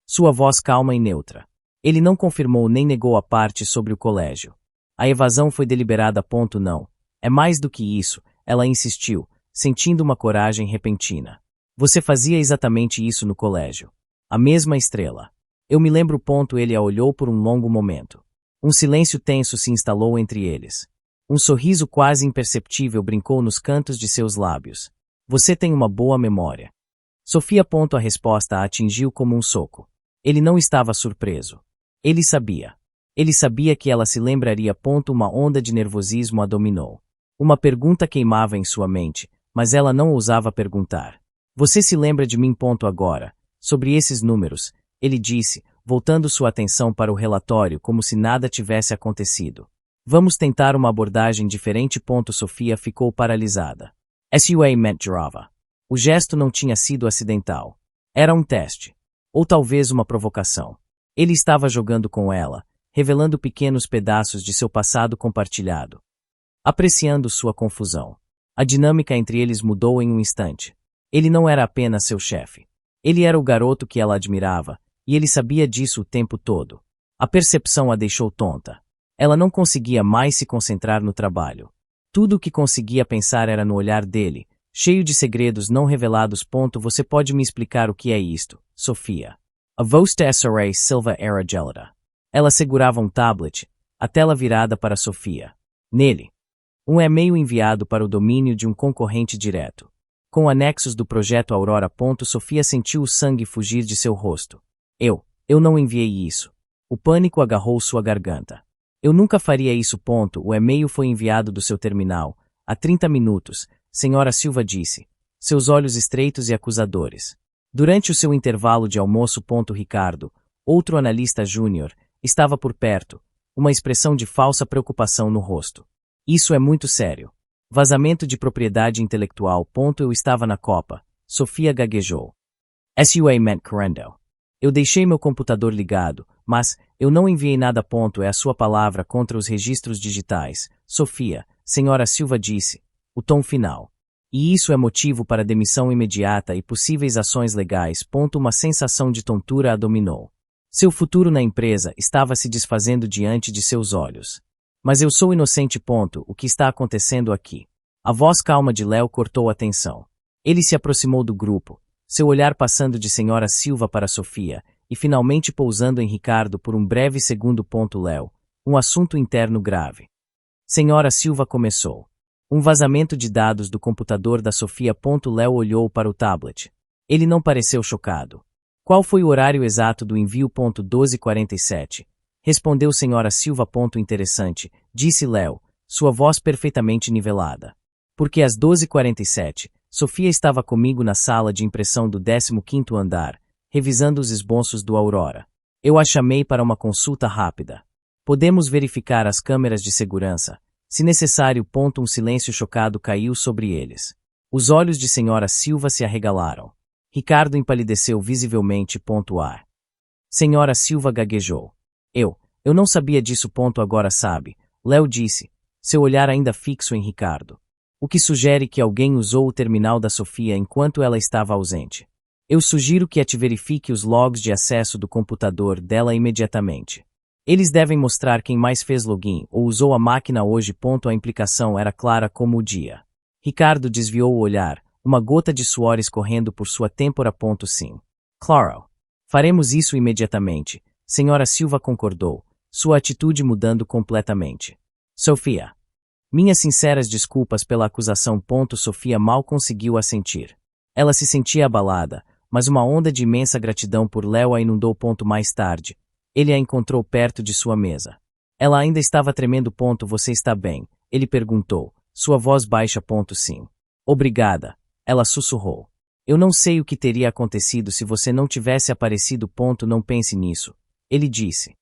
Speaker 1: Sua voz calma e neutra. Ele não confirmou nem negou a parte sobre o colégio. A evasão foi deliberada. Não. É mais do que isso, ela insistiu, sentindo uma coragem repentina. Você fazia exatamente isso no colégio. A mesma estrela. Eu me lembro. Ele a olhou por um longo momento. Um silêncio tenso se instalou entre eles. Um sorriso quase imperceptível brincou nos cantos de seus lábios. Você tem uma boa memória. Sofia. A resposta a atingiu como um soco. Ele não estava surpreso. Ele sabia. Ele sabia que ela se lembraria. Uma onda de nervosismo a dominou. Uma pergunta queimava em sua mente, mas ela não ousava perguntar. Você se lembra de mim? Agora. Sobre esses números, ele disse, voltando sua atenção para o relatório como se nada tivesse acontecido. Vamos tentar uma abordagem diferente. Sofia ficou paralisada. Sua mente girava. O gesto não tinha sido acidental. Era um teste. Ou talvez uma provocação. Ele estava jogando com ela, revelando pequenos pedaços de seu passado compartilhado. Apreciando sua confusão. A dinâmica entre eles mudou em um instante. Ele não era apenas seu chefe. Ele era o garoto que ela admirava, e ele sabia disso o tempo todo. A percepção a deixou tonta. Ela não conseguia mais se concentrar no trabalho. Tudo o que conseguia pensar era no olhar dele, cheio de segredos não revelados. Você pode me explicar o que é isto, Sofia? A voz de Sra. Silva era gélida. Ela segurava um tablet, a tela virada para Sofia. Nele, um e-mail enviado para o domínio de um concorrente direto. Com anexos do projeto Aurora. Sofia sentiu o sangue fugir de seu rosto. Eu não enviei isso. O pânico agarrou sua garganta. Eu nunca faria isso. O e-mail foi enviado do seu terminal. Há 30 minutos, Sra. Silva disse. Seus olhos estreitos e acusadores. Durante o seu intervalo de almoço. Ricardo, outro analista júnior, estava por perto, uma expressão de falsa preocupação no rosto. Isso é muito sério. Vazamento de propriedade intelectual. Eu estava na copa. Sofia gaguejou. Sua mente correndo. Eu deixei meu computador ligado, mas eu não enviei nada. É a sua palavra contra os registros digitais. Sofia, Sra. Silva disse, o tom final. E isso é motivo para demissão imediata e possíveis ações legais. Uma sensação de tontura a dominou. Seu futuro na empresa estava se desfazendo diante de seus olhos. Mas eu sou inocente. O que está acontecendo aqui? A voz calma de Léo cortou a tensão. Ele se aproximou do grupo, seu olhar passando de Sra. Silva para Sofia, e finalmente pousando em Ricardo por um breve segundo. Léo, um assunto interno grave. Sra. Silva começou. Um vazamento de dados do computador da Sofia. Léo olhou para o tablet. Ele não pareceu chocado. Qual foi o horário exato do envio? 12h47. Respondeu Sra. Silva. Interessante, disse Léo, sua voz perfeitamente nivelada. Porque às 12h47, Sofia estava comigo na sala de impressão do 15º andar, revisando os esboços do Aurora. Eu a chamei para uma consulta rápida. Podemos verificar as câmeras de segurança. Se necessário. Um silêncio chocado caiu sobre eles. Os olhos de Sra. Silva se arregalaram. Ricardo empalideceu visivelmente. Sra. Silva gaguejou. Eu não sabia disso. Agora sabe, Léo disse, seu olhar ainda fixo em Ricardo. O que sugere que alguém usou o terminal da Sofia enquanto ela estava ausente. Eu sugiro que verifique os logs de acesso do computador dela imediatamente. Eles devem mostrar quem mais fez login ou usou a máquina hoje. A implicação era clara como o dia. Ricardo desviou o olhar, uma gota de suor escorrendo por sua têmpora. Sim. Claro. Faremos isso imediatamente. Sra. Silva concordou, sua atitude mudando completamente. Sofia. Minhas sinceras desculpas pela acusação. Sofia mal conseguiu assentir. Ela se sentia abalada, mas uma onda de imensa gratidão por Léo a inundou. Mais tarde, ele a encontrou perto de sua mesa. Ela ainda estava tremendo. Você está bem? Ele perguntou, sua voz baixa. Sim. Obrigada, ela sussurrou. Eu não sei o que teria acontecido se você não tivesse aparecido. Não pense nisso, ele disse.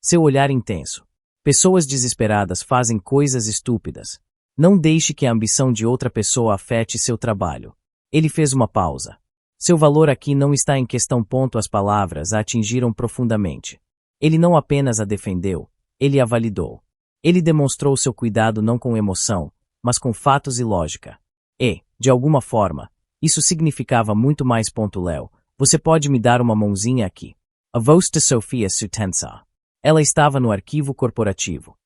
Speaker 1: Seu olhar intenso. Pessoas desesperadas fazem coisas estúpidas. Não deixe que a ambição de outra pessoa afete seu trabalho. Ele fez uma pausa. Seu valor aqui não está em questão. As palavras a atingiram profundamente. Ele não apenas a defendeu, ele a validou. Ele demonstrou seu cuidado não com emoção, mas com fatos e lógica. E, de alguma forma, isso significava muito mais. Léo, você pode me dar uma mãozinha aqui? A voz de Sofia se tensa. Ela estava no arquivo corporativo.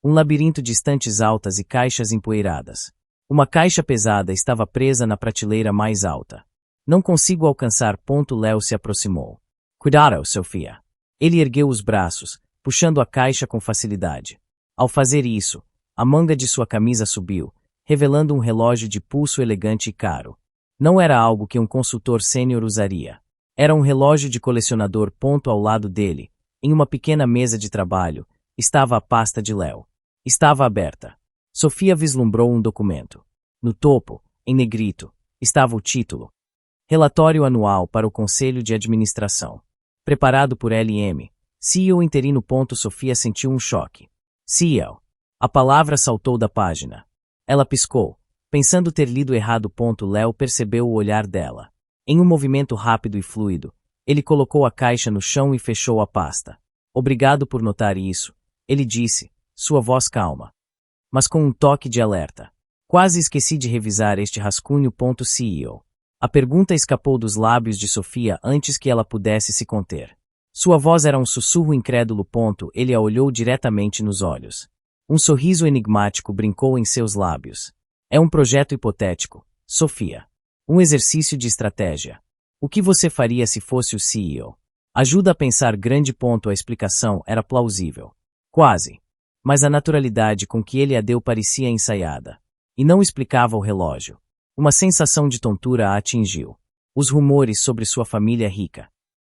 Speaker 1: Um labirinto de estantes altas e caixas empoeiradas. Uma caixa pesada estava presa na prateleira mais alta. Não consigo alcançar. Léo se aproximou. Cuidado, Sofia. Ele ergueu os braços, puxando a caixa com facilidade. Ao fazer isso, a manga de sua camisa subiu, revelando um relógio de pulso elegante e caro. Não era algo que um consultor sênior usaria. Era um relógio de colecionador. Ao lado dele, em uma pequena mesa de trabalho, estava a pasta de Léo. Estava aberta. Sofia vislumbrou um documento. No topo, em negrito, estava o título. Relatório anual para o Conselho de Administração. Preparado por LM, CEO interino. Sofia sentiu um choque. CEO. A palavra saltou da página. Ela piscou, pensando ter lido errado. Léo percebeu o olhar dela. Em um movimento rápido e fluido, ele colocou a caixa no chão e fechou a pasta. Obrigado por notar isso, ele disse, sua voz calma. Mas com um toque de alerta. Quase esqueci de revisar este rascunho. CEO. A pergunta escapou dos lábios de Sofia antes que ela pudesse se conter. Sua voz era um sussurro incrédulo. Ele a olhou diretamente nos olhos. Um sorriso enigmático brincou em seus lábios. É um projeto hipotético, Sofia. Um exercício de estratégia. O que você faria se fosse o CEO? Ajuda a pensar grande. A explicação era plausível. Quase. Mas a naturalidade com que ele a deu parecia ensaiada. E não explicava o relógio. Uma sensação de tontura a atingiu. Os rumores sobre sua família rica.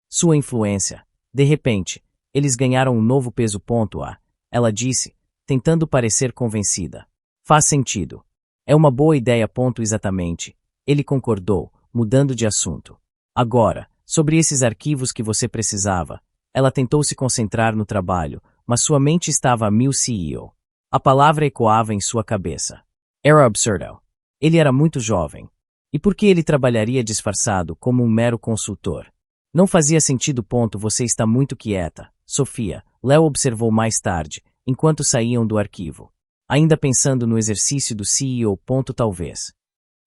Speaker 1: Sua influência. De repente, eles ganharam um novo peso. Ela disse, tentando parecer convencida. Faz sentido. É uma boa ideia. Exatamente. Ele concordou, mudando de assunto. Agora, sobre esses arquivos que você precisava. Ela tentou se concentrar no trabalho, mas sua mente estava a mil. CEO. A palavra ecoava em sua cabeça. Era absurdo. Ele era muito jovem. E por que ele trabalharia disfarçado como um mero consultor? Não fazia sentido. Você está muito quieta, Sofia, Léo observou mais tarde, enquanto saíam do arquivo. Ainda pensando no exercício do CEO. Talvez.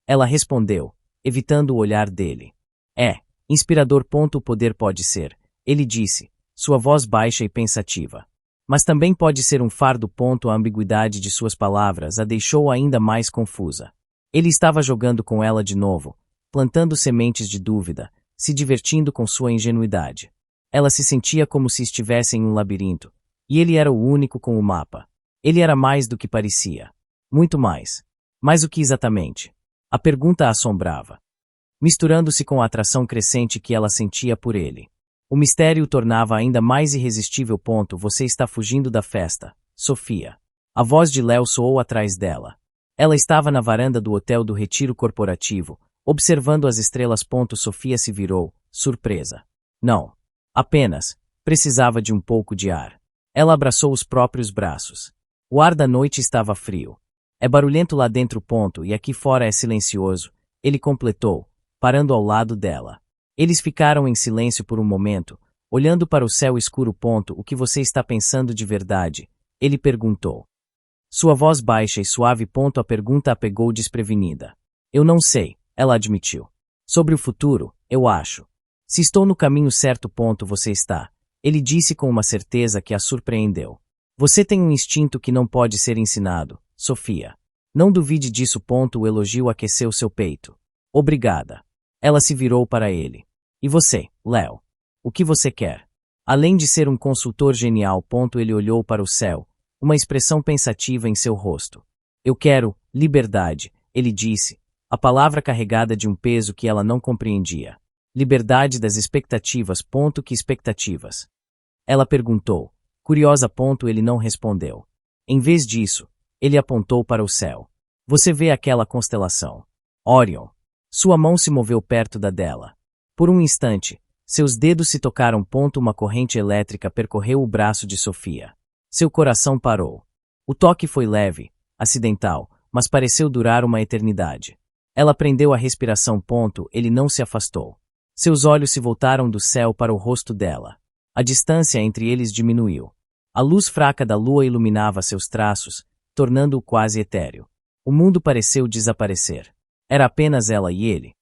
Speaker 1: Ela respondeu, evitando o olhar dele. É, inspirador. O poder pode ser, ele disse, sua voz baixa e pensativa. Mas também pode ser um fardo. A ambiguidade de suas palavras a deixou ainda mais confusa. Ele estava jogando com ela de novo, plantando sementes de dúvida, se divertindo com sua ingenuidade. Ela se sentia como se estivesse em um labirinto, e ele era o único com o mapa. Ele era mais do que parecia. Muito mais. Mas o que exatamente? A pergunta a assombrava. Misturando-se com a atração crescente que ela sentia por ele. O mistério o tornava ainda mais irresistível. Você está fugindo da festa, Sofia. A voz de Léo soou atrás dela. Ela estava na varanda do hotel do retiro corporativo, observando as estrelas. Sofia se virou, surpresa. Não. Apenas, precisava de um pouco de ar. Ela abraçou os próprios braços. O ar da noite estava frio. É barulhento lá dentro. E aqui fora é silencioso, ele completou, parando ao lado dela. Eles ficaram em silêncio por um momento, olhando para o céu escuro. O que você está pensando de verdade? Ele perguntou. Sua voz baixa e suave. A pergunta a pegou desprevenida. Eu não sei, ela admitiu. Sobre o futuro, eu acho. Se estou no caminho certo. Você está. Ele disse com uma certeza que a surpreendeu. Você tem um instinto que não pode ser ensinado, Sofia. Não duvide disso. O elogio aqueceu seu peito. Obrigada. Ela se virou para ele. E você, Léo? O que você quer? Além de ser um consultor genial. Ele olhou para o céu, uma expressão pensativa em seu rosto. Eu quero liberdade, ele disse, a palavra carregada de um peso que ela não compreendia. Liberdade das expectativas. Que expectativas? Ela perguntou. Curiosa. Ele não respondeu. Em vez disso, ele apontou para o céu. Você vê aquela constelação? Orion. Sua mão se moveu perto da dela. Por um instante, seus dedos se tocaram. Uma corrente elétrica percorreu o braço de Sofia. Seu coração parou. O toque foi leve, acidental, mas pareceu durar uma eternidade. Ela prendeu a respiração. Ele não se afastou. Seus olhos se voltaram do céu para o rosto dela. A distância entre eles diminuiu. A luz fraca da lua iluminava seus traços, tornando-o quase etéreo. O mundo pareceu desaparecer. Era apenas ela e ele,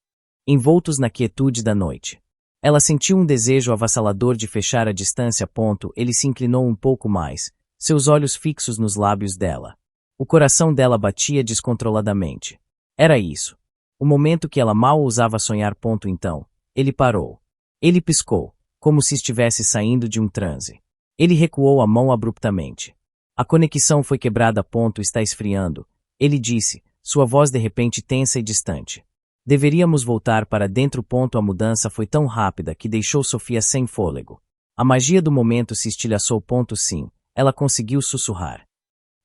Speaker 1: envoltos na quietude da noite. Ela sentiu um desejo avassalador de fechar a distância. Ele se inclinou um pouco mais, seus olhos fixos nos lábios dela. O coração dela batia descontroladamente. Era isso. O momento que ela mal ousava sonhar. Então, ele parou. Ele piscou, como se estivesse saindo de um transe. Ele recuou a mão abruptamente. A conexão foi quebrada. Está esfriando. Ele disse, sua voz de repente tensa e distante. Deveríamos voltar para dentro. A mudança foi tão rápida que deixou Sofia sem fôlego. A magia do momento se estilhaçou. Sim, ela conseguiu sussurrar.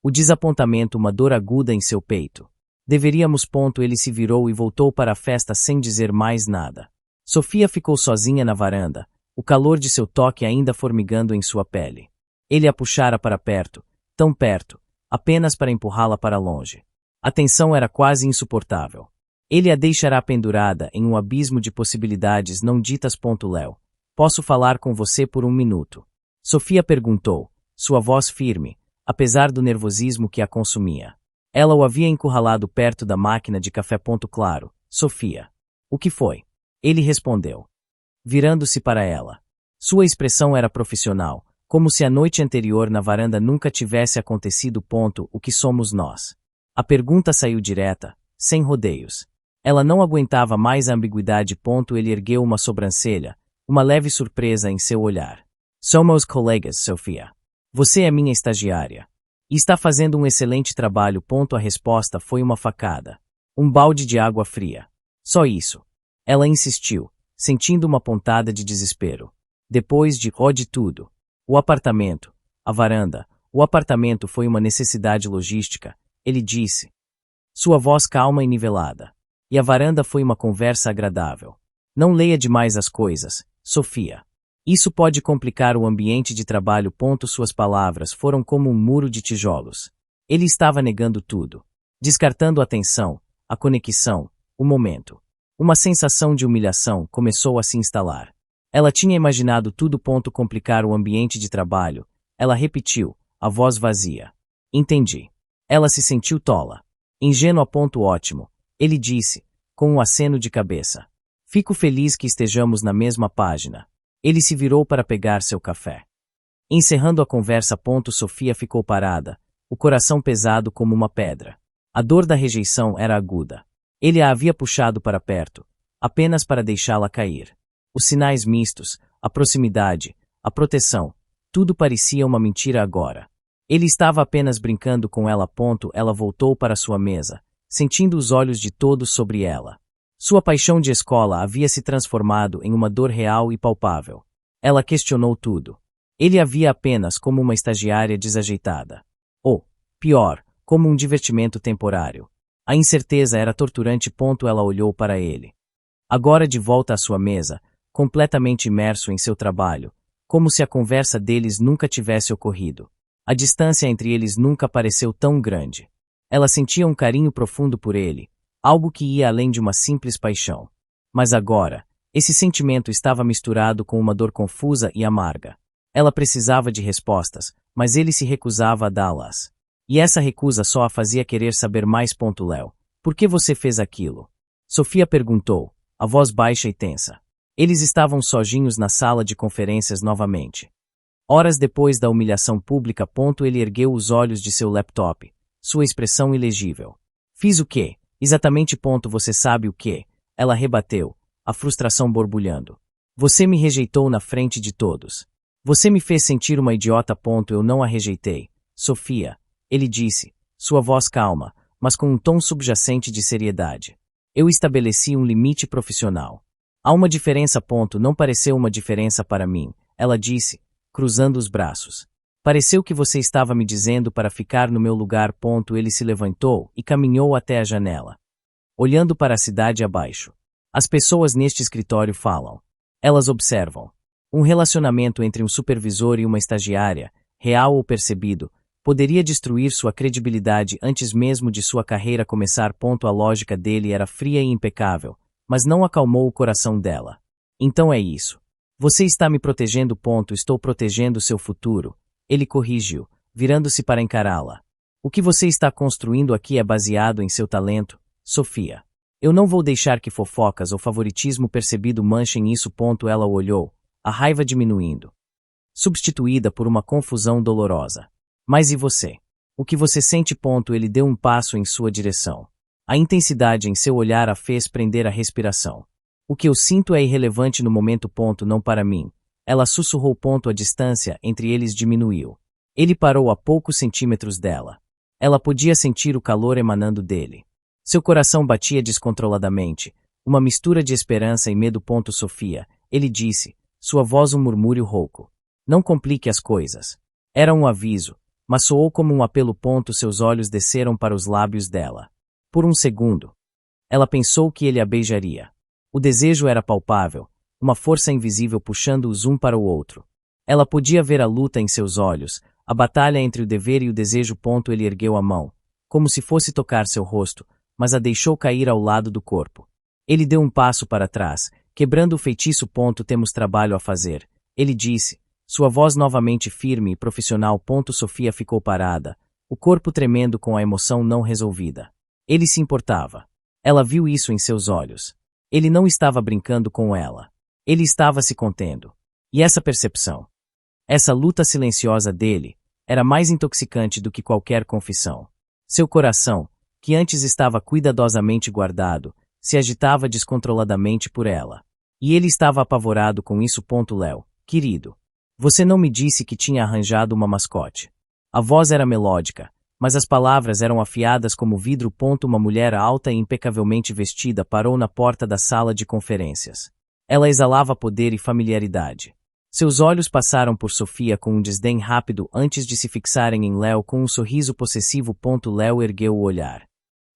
Speaker 1: O desapontamento, uma dor aguda em seu peito. Deveríamos. Ele se virou e voltou para a festa sem dizer mais nada. Sofia ficou sozinha na varanda, o calor de seu toque ainda formigando em sua pele. Ele a puxara para perto, tão perto, apenas para empurrá-la para longe. A tensão era quase insuportável. Ele a deixará pendurada em um abismo de possibilidades não ditas. Léo, posso falar com você por um minuto? Sofia perguntou, sua voz firme, apesar do nervosismo que a consumia. Ela o havia encurralado perto da máquina de café. Claro, Sofia. O que foi? Ele respondeu, virando-se para ela. Sua expressão era profissional, como se a noite anterior na varanda nunca tivesse acontecido. O que somos nós? A pergunta saiu direta, sem rodeios. Ela não aguentava mais a ambiguidade. Ele ergueu uma sobrancelha, uma leve surpresa em seu olhar. Somos colegas, Sofia. Você é minha estagiária. E está fazendo um excelente trabalho. A resposta foi uma facada. Um balde de água fria. Só isso. Ela insistiu, sentindo uma pontada de desespero. Depois de tudo. O apartamento, a varanda, o apartamento foi uma necessidade logística, ele disse. Sua voz calma e nivelada. E a varanda foi uma conversa agradável. Não leia demais as coisas, Sofia. Isso pode complicar o ambiente de trabalho. Suas palavras foram como um muro de tijolos. Ele estava negando tudo. Descartando a tensão, a conexão, o momento. Uma sensação de humilhação começou a se instalar. Ela tinha imaginado tudo. Complicar o ambiente de trabalho. Ela repetiu, a voz vazia. Entendi. Ela se sentiu tola. Ingênua. Ótimo. Ele disse, com um aceno de cabeça. Fico feliz que estejamos na mesma página. Ele se virou para pegar seu café. Encerrando a conversa. Sofia ficou parada, o coração pesado como uma pedra. A dor da rejeição era aguda. Ele a havia puxado para perto, apenas para deixá-la cair. Os sinais mistos, a proximidade, a proteção, tudo parecia uma mentira agora. Ele estava apenas brincando com ela. Ela voltou para sua mesa, sentindo os olhos de todos sobre ela. Sua paixão de escola havia se transformado em uma dor real e palpável. Ela questionou tudo. Ele a via apenas como uma estagiária desajeitada. Ou, pior, como um divertimento temporário. A incerteza era torturante. Ela olhou para ele. Agora de volta à sua mesa, completamente imerso em seu trabalho, como se a conversa deles nunca tivesse ocorrido. A distância entre eles nunca pareceu tão grande. Ela sentia um carinho profundo por ele, algo que ia além de uma simples paixão. Mas agora, esse sentimento estava misturado com uma dor confusa e amarga. Ela precisava de respostas, mas ele se recusava a dá-las. E essa recusa só a fazia querer saber mais. Léo, por que você fez aquilo? Sofia perguntou, a voz baixa e tensa. Eles estavam sozinhos na sala de conferências novamente. Horas depois da humilhação pública. Ele ergueu os olhos de seu laptop, sua expressão ilegível. Fiz o quê? Exatamente. Você sabe o quê? Ela rebateu, a frustração borbulhando. Você me rejeitou na frente de todos. Você me fez sentir uma idiota. Eu não a rejeitei, Sofia. Ele disse, sua voz calma, mas com um tom subjacente de seriedade. Eu estabeleci um limite profissional. Há uma diferença. Não pareceu uma diferença para mim, ela disse, cruzando os braços. Pareceu que você estava me dizendo para ficar no meu lugar. Ele se levantou e caminhou até a janela. Olhando para a cidade abaixo. As pessoas neste escritório falam. Elas observam. Um relacionamento entre um supervisor e uma estagiária, real ou percebido, poderia destruir sua credibilidade antes mesmo de sua carreira começar. A lógica dele era fria e impecável, mas não acalmou o coração dela. Então é isso. Você está me protegendo. Estou protegendo seu futuro. Ele corrigiu, virando-se para encará-la. O que você está construindo aqui é baseado em seu talento, Sofia. Eu não vou deixar que fofocas ou favoritismo percebido manchem isso. Ela o olhou, a raiva diminuindo, substituída por uma confusão dolorosa. Mas e você? O que você sente? Ele deu um passo em sua direção. A intensidade em seu olhar a fez prender a respiração. O que eu sinto é irrelevante no momento. Não para mim. Ela sussurrou. A distância entre eles diminuiu. Ele parou a poucos centímetros dela. Ela podia sentir o calor emanando dele. Seu coração batia descontroladamente, uma mistura de esperança e medo. Sofia, ele disse, sua voz um murmúrio rouco. Não complique as coisas. Era um aviso, mas soou como um apelo. Seus olhos desceram para os lábios dela. Por um segundo. Ela pensou que ele a beijaria. O desejo era palpável, uma força invisível puxando-os um para o outro. Ela podia ver a luta em seus olhos, a batalha entre o dever e o desejo. Ele ergueu a mão, como se fosse tocar seu rosto, mas a deixou cair ao lado do corpo. Ele deu um passo para trás, quebrando o feitiço. Temos trabalho a fazer, ele disse, sua voz novamente firme e profissional. Sofia ficou parada, o corpo tremendo com a emoção não resolvida. Ele se importava. Ela viu isso em seus olhos. Ele não estava brincando com ela. Ele estava se contendo. E essa percepção, essa luta silenciosa dele, era mais intoxicante do que qualquer confissão. Seu coração, que antes estava cuidadosamente guardado, se agitava descontroladamente por ela. E ele estava apavorado com isso. Léo, querido. Você não me disse que tinha arranjado uma mascote. A voz era melódica, mas as palavras eram afiadas como vidro. Uma mulher alta e impecavelmente vestida parou na porta da sala de conferências. Ela exalava poder e familiaridade. Seus olhos passaram por Sofia com um desdém rápido antes de se fixarem em Léo com um sorriso possessivo. Léo ergueu o olhar.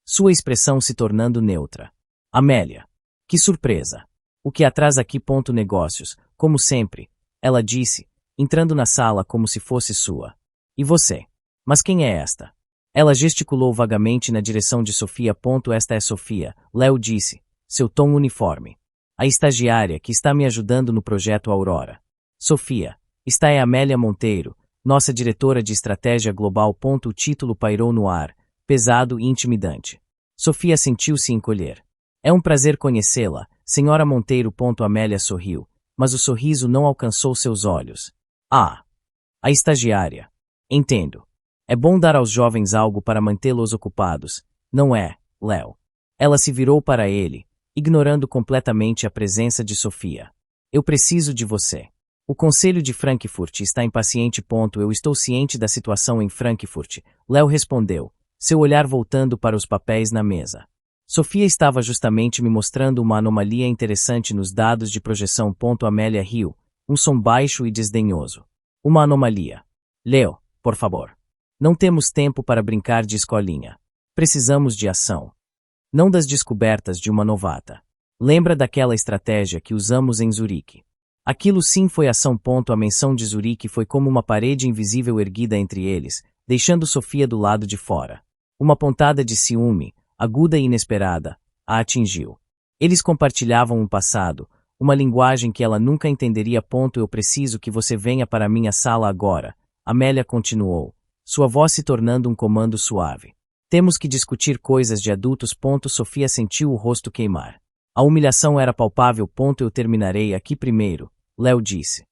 Speaker 1: Sua expressão se tornando neutra. Amélia. Que surpresa. O que atrás aqui? Negócios, como sempre, ela disse, entrando na sala como se fosse sua. E você? Mas quem é esta? Ela gesticulou vagamente na direção de Sofia. Esta é Sofia, Léo disse, seu tom uniforme. A estagiária que está me ajudando no projeto Aurora. Sofia, esta é Amélia Monteiro, nossa diretora de estratégia global. O título pairou no ar, pesado e intimidante. Sofia sentiu-se encolher. É um prazer conhecê-la, senhora Monteiro. Amélia sorriu, mas o sorriso não alcançou seus olhos. Ah! A estagiária. Entendo. É bom dar aos jovens algo para mantê-los ocupados, não é, Léo? Ela se virou para ele, ignorando completamente a presença de Sofia. Eu preciso de você. O Conselho de Frankfurt está impaciente. Eu estou ciente da situação em Frankfurt, Léo respondeu, seu olhar voltando para os papéis na mesa. Sofia estava justamente me mostrando uma anomalia interessante nos dados de projeção. Amélia riu, um som baixo e desdenhoso. Uma anomalia. Léo, por favor. Não temos tempo para brincar de escolinha. Precisamos de ação. Não das descobertas de uma novata. Lembra daquela estratégia que usamos em Zurique? Aquilo sim foi ação. A menção de Zurique foi como uma parede invisível erguida entre eles, deixando Sofia do lado de fora. Uma pontada de ciúme, aguda e inesperada, a atingiu. Eles compartilhavam um passado, uma linguagem que ela nunca entenderia. Eu preciso que você venha para minha sala agora, Amélia continuou, sua voz se tornando um comando suave. Temos que discutir coisas de adultos. Sofia sentiu o rosto queimar. A humilhação era palpável. Eu terminarei aqui primeiro, Léo disse.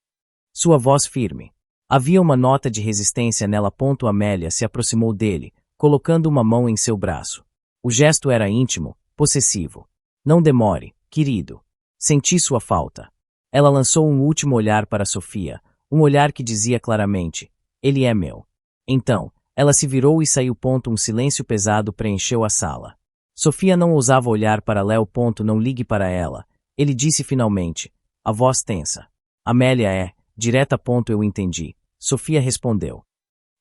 Speaker 1: Sua voz firme. Havia uma nota de resistência nela. Amélia se aproximou dele, colocando uma mão em seu braço. O gesto era íntimo, possessivo. Não demore, querido. Senti sua falta. Ela lançou um último olhar para Sofia, um olhar que dizia claramente, ele é meu. Então, ela se virou e saiu. Um silêncio pesado preencheu a sala. Sofia não ousava olhar para Léo. Não ligue para ela, ele disse finalmente, a voz tensa. Amélia é, direta. Eu entendi, Sofia respondeu.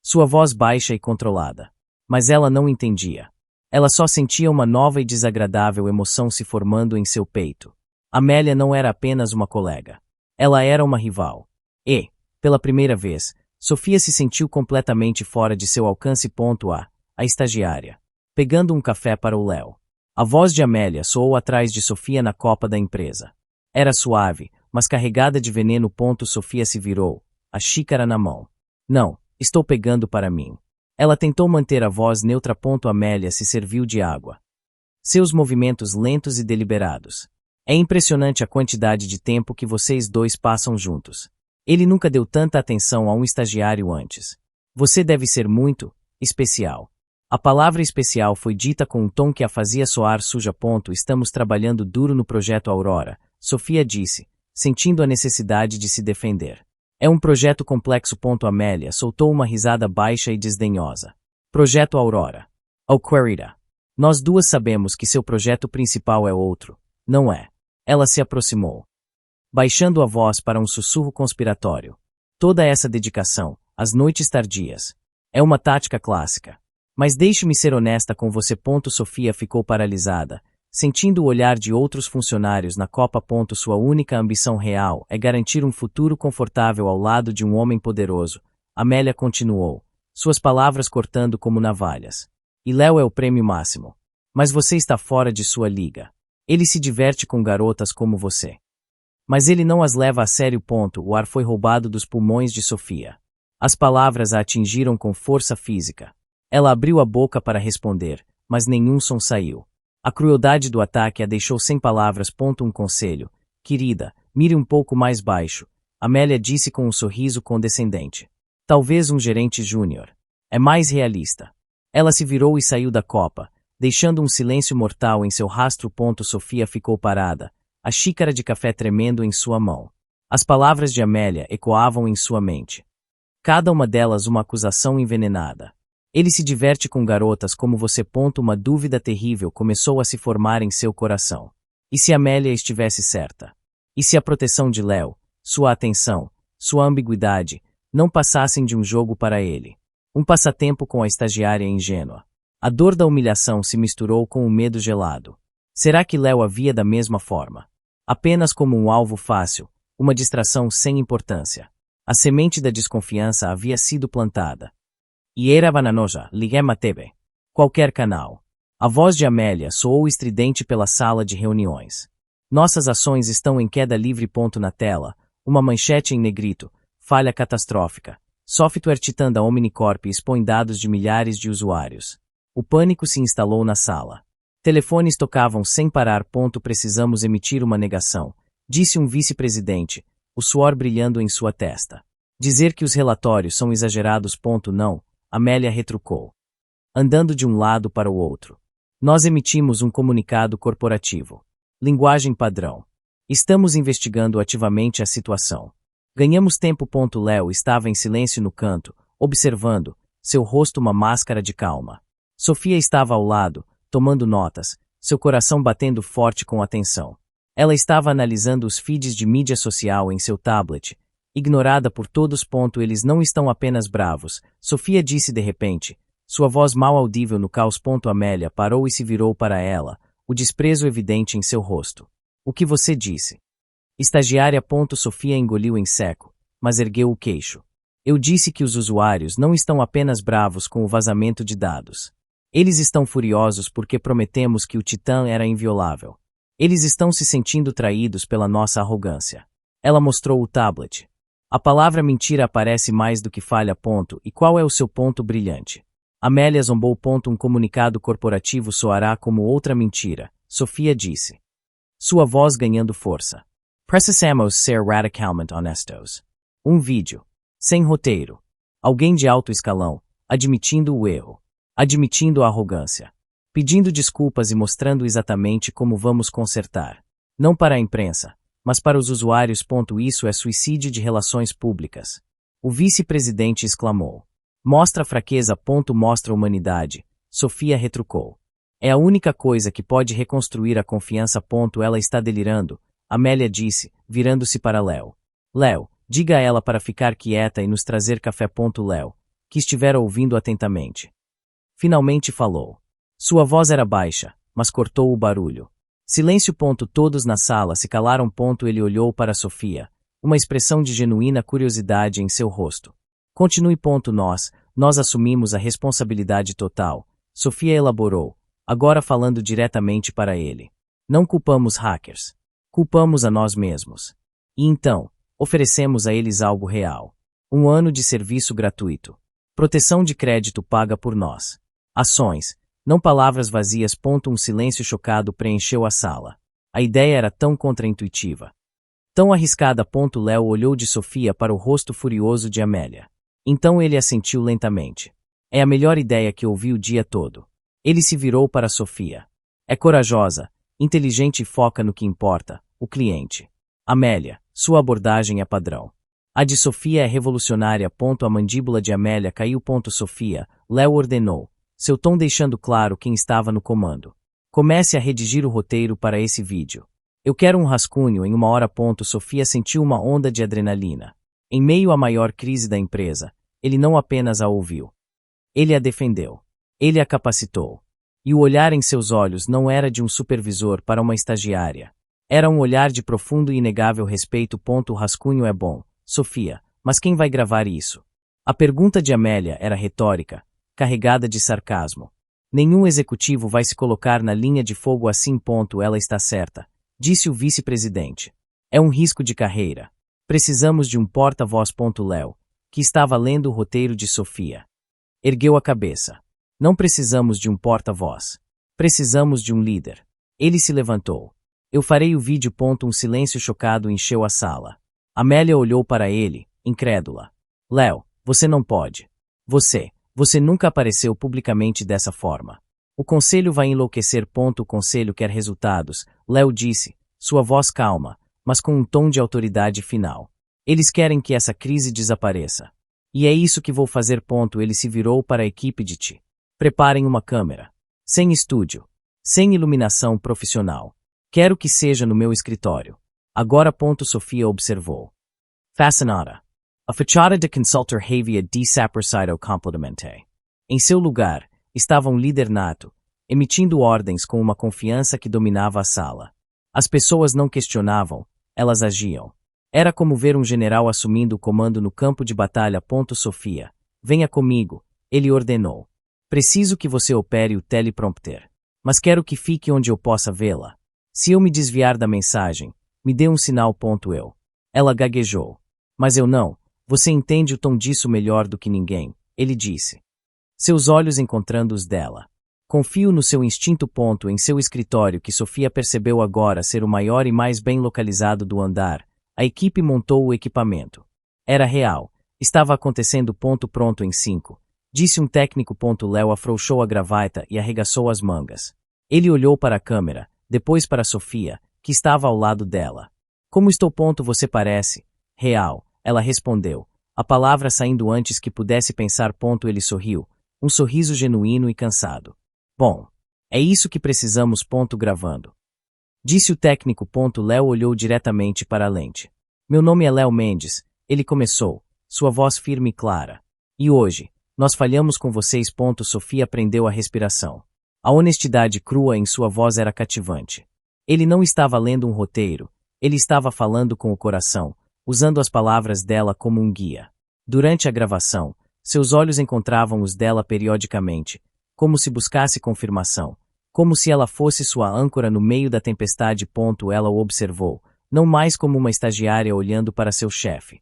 Speaker 1: Sua voz baixa e controlada. Mas ela não entendia. Ela só sentia uma nova e desagradável emoção se formando em seu peito. Amélia não era apenas uma colega. Ela era uma rival. E, pela primeira vez, Sofia se sentiu completamente fora de seu alcance. A estagiária. Pegando um café para o Léo. A voz de Amélia soou atrás de Sofia na copa da empresa. Era suave, mas carregada de veneno. Sofia se virou, a xícara na mão. Não, estou pegando para mim. Ela tentou manter a voz neutra. Amélia se serviu de água. Seus movimentos lentos e deliberados. É impressionante a quantidade de tempo que vocês dois passam juntos. Ele nunca deu tanta atenção a um estagiário antes. Você deve ser muito especial. A palavra especial foi dita com um tom que a fazia soar suja. Estamos trabalhando duro no projeto Aurora, Sofia disse, sentindo a necessidade de se defender. É um projeto complexo. Amélia soltou uma risada baixa e desdenhosa. Projeto Aurora. Oh, querida. Nós duas sabemos que seu projeto principal é outro, não é? Ela se aproximou, baixando a voz para um sussurro conspiratório. Toda essa dedicação, as noites tardias, é uma tática clássica. Mas deixe-me ser honesta com você. Sofia ficou paralisada, sentindo o olhar de outros funcionários na copa. Sua única ambição real é garantir um futuro confortável ao lado de um homem poderoso. Amélia continuou, suas palavras cortando como navalhas. E Léo é o prêmio máximo. Mas você está fora de sua liga. Ele se diverte com garotas como você. Mas ele não as leva a sério. O ar foi roubado dos pulmões de Sofia. As palavras a atingiram com força física. Ela abriu a boca para responder, mas nenhum som saiu. A crueldade do ataque a deixou sem palavras. Um conselho. Querida, mire um pouco mais baixo. Amélia disse com um sorriso condescendente. Talvez um gerente júnior. É mais realista. Ela se virou e saiu da copa, deixando um silêncio mortal em seu rastro. Sofia ficou parada, a xícara de café tremendo em sua mão. As palavras de Amélia ecoavam em sua mente. Cada uma delas uma acusação envenenada. Ele se diverte com garotas como você. Uma dúvida terrível começou a se formar em seu coração. E se Amélia estivesse certa? E se a proteção de Léo, sua atenção, sua ambiguidade, não passassem de um jogo para ele? Um passatempo com a estagiária ingênua. A dor da humilhação se misturou com o medo gelado. Será que Léo a via da mesma forma? Apenas como um alvo fácil, uma distração sem importância. A semente da desconfiança havia sido plantada. E era bananosa, liguei-me a TV. Qualquer canal. A voz de Amélia soou estridente pela sala de reuniões. Nossas ações estão em queda livre. Na tela, uma manchete em negrito, falha catastrófica. Software Titã da Omnicorp expõe dados de milhares de usuários. O pânico se instalou na sala. Telefones tocavam sem parar. Precisamos emitir uma negação, disse um vice-presidente, o suor brilhando em sua testa. Dizer que os relatórios são exagerados. Não, Amélia retrucou, andando de um lado para o outro. Nós emitimos um comunicado corporativo. Linguagem padrão. Estamos investigando ativamente a situação. Ganhamos tempo. Léo estava em silêncio no canto, observando, seu rosto uma máscara de calma. Sofia estava ao lado, tomando notas, seu coração batendo forte com atenção. Ela estava analisando os feeds de mídia social em seu tablet, ignorada por todos. Eles não estão apenas bravos, Sofia disse de repente, sua voz mal audível no caos. Amélia parou e se virou para ela, o desprezo evidente em seu rosto. O que você disse? Estagiária. Sofia engoliu em seco, mas ergueu o queixo. Eu disse que os usuários não estão apenas bravos com o vazamento de dados. Eles estão furiosos porque prometemos que o Titã era inviolável. Eles estão se sentindo traídos pela nossa arrogância. Ela mostrou o tablet. A palavra mentira aparece mais do que falha. E qual é o seu ponto brilhante? Amélia zombou. Um comunicado corporativo soará como outra mentira, Sofia disse. Sua voz ganhando força. Precisamos ser radicalmente honestos. Um vídeo. Sem roteiro. Alguém de alto escalão, admitindo o erro. Admitindo a arrogância. Pedindo desculpas e mostrando exatamente como vamos consertar. Não para a imprensa, mas para os usuários. Isso é suicídio de relações públicas. O vice-presidente exclamou. Mostra fraqueza. Mostra humanidade, Sofia retrucou. É a única coisa que pode reconstruir a confiança. Ela está delirando, Amélia disse, virando-se para Léo. Léo, diga a ela para ficar quieta e nos trazer café. Léo, que estivera ouvindo atentamente. Finalmente falou. Sua voz era baixa, mas cortou o barulho. Silêncio. Todos na sala se calaram. Ele olhou para Sofia, uma expressão de genuína curiosidade em seu rosto. Continue. Nós assumimos a responsabilidade total, Sofia elaborou, agora falando diretamente para ele. Não culpamos hackers. Culpamos a nós mesmos. E então, oferecemos a eles algo real. 1 ano de serviço gratuito. Proteção de crédito paga por nós. Ações, não palavras vazias. Um silêncio chocado preencheu a sala. A ideia era tão contraintuitiva. Tão arriscada. Léo olhou de Sofia para o rosto furioso de Amélia. Então ele assentiu lentamente. É a melhor ideia que ouvi o dia todo. Ele se virou para Sofia. É corajosa, inteligente e foca no que importa, o cliente. Amélia, sua abordagem é padrão. A de Sofia é revolucionária. A mandíbula de Amélia caiu. Sofia, Léo ordenou, seu tom deixando claro quem estava no comando. Comece a redigir o roteiro para esse vídeo. Eu quero um rascunho em 1 hora. Sofia sentiu uma onda de adrenalina. Em meio à maior crise da empresa, ele não apenas a ouviu. Ele a defendeu. Ele a capacitou. E o olhar em seus olhos não era de um supervisor para uma estagiária. Era um olhar de profundo e inegável respeito. O rascunho é bom, Sofia, mas quem vai gravar isso? A pergunta de Amélia era retórica, carregada de sarcasmo. Nenhum executivo vai se colocar na linha de fogo assim. Ela está certa, disse o vice-presidente. É um risco de carreira. Precisamos de um porta-voz. Léo, que estava lendo o roteiro de Sofia, ergueu a cabeça. Não precisamos de um porta-voz. Precisamos de um líder. Ele se levantou. Eu farei o vídeo. Um silêncio chocado encheu a sala. Amélia olhou para ele, incrédula. Léo, você não pode. Você nunca apareceu publicamente dessa forma. O conselho vai enlouquecer. O conselho quer resultados, Léo disse, sua voz calma, mas com um tom de autoridade final. Eles querem que essa crise desapareça. E é isso que vou fazer. Ele se virou para a equipe de Ti. Preparem uma câmera. Sem estúdio. Sem iluminação profissional. Quero que seja no meu escritório. Agora. Sofia observou. Fascinada. A fachada de consultor havia desaparecido completamente. Em seu lugar, estava um líder nato, emitindo ordens com uma confiança que dominava a sala. As pessoas não questionavam, elas agiam. Era como ver um general assumindo o comando no campo de batalha. Sofia, venha comigo, ele ordenou. Preciso que você opere o teleprompter. Mas quero que fique onde eu possa vê-la. Se eu me desviar da mensagem, me dê um sinal. Ela gaguejou. Mas eu não. Você entende o tom disso melhor do que ninguém, ele disse. Seus olhos encontrando os dela. Confio no seu instinto. Em seu escritório, que Sofia percebeu agora ser o maior e mais bem localizado do andar, a equipe montou o equipamento. Era real. Estava acontecendo. Pronto em 5. Disse um técnico. Léo afrouxou a gravata e arregaçou as mangas. Ele olhou para a câmera, depois para Sofia, que estava ao lado dela. Como estou? Você parece real, ela respondeu, a palavra saindo antes que pudesse pensar. Ele sorriu, um sorriso genuíno e cansado. Bom, é isso que precisamos. Gravando. Disse o técnico. Léo olhou diretamente para a lente. Meu nome é Léo Mendes, ele começou, sua voz firme e clara. E hoje, nós falhamos com vocês. Sofia prendeu a respiração. A honestidade crua em sua voz era cativante. Ele não estava lendo um roteiro, ele estava falando com o coração, usando as palavras dela como um guia. Durante a gravação, seus olhos encontravam os dela periodicamente, como se buscasse confirmação, como se ela fosse sua âncora no meio da tempestade. Ela o observou, não mais como uma estagiária olhando para seu chefe,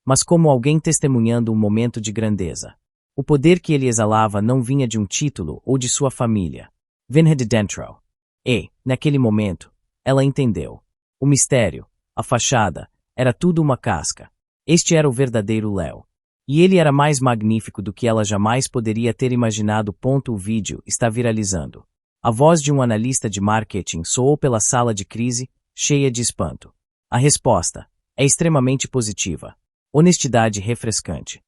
Speaker 1: mas como alguém testemunhando um momento de grandeza. O poder que ele exalava não vinha de um título ou de sua família. Vinha de dentro. E, naquele momento, ela entendeu. O mistério, a fachada, era tudo uma casca. Este era o verdadeiro Léo. E ele era mais magnífico do que ela jamais poderia ter imaginado. O vídeo está viralizando. A voz de um analista de marketing soou pela sala de crise, cheia de espanto. A resposta é extremamente positiva. Honestidade refrescante.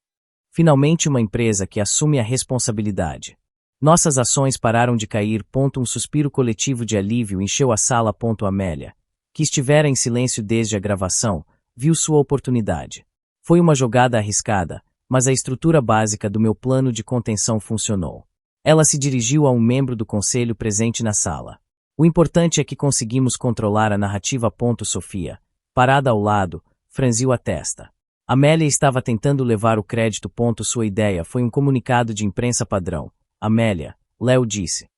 Speaker 1: Finalmente uma empresa que assume a responsabilidade. Nossas ações pararam de cair. Um suspiro coletivo de alívio encheu a sala. Amélia, que estivera em silêncio desde a gravação, viu sua oportunidade. Foi uma jogada arriscada, mas a estrutura básica do meu plano de contenção funcionou. Ela se dirigiu a um membro do conselho presente na sala. O importante é que conseguimos controlar a narrativa. Sofia, parada ao lado, franziu a testa. Amélia estava tentando levar o crédito. Sua ideia foi um comunicado de imprensa padrão. Amélia, Léo disse.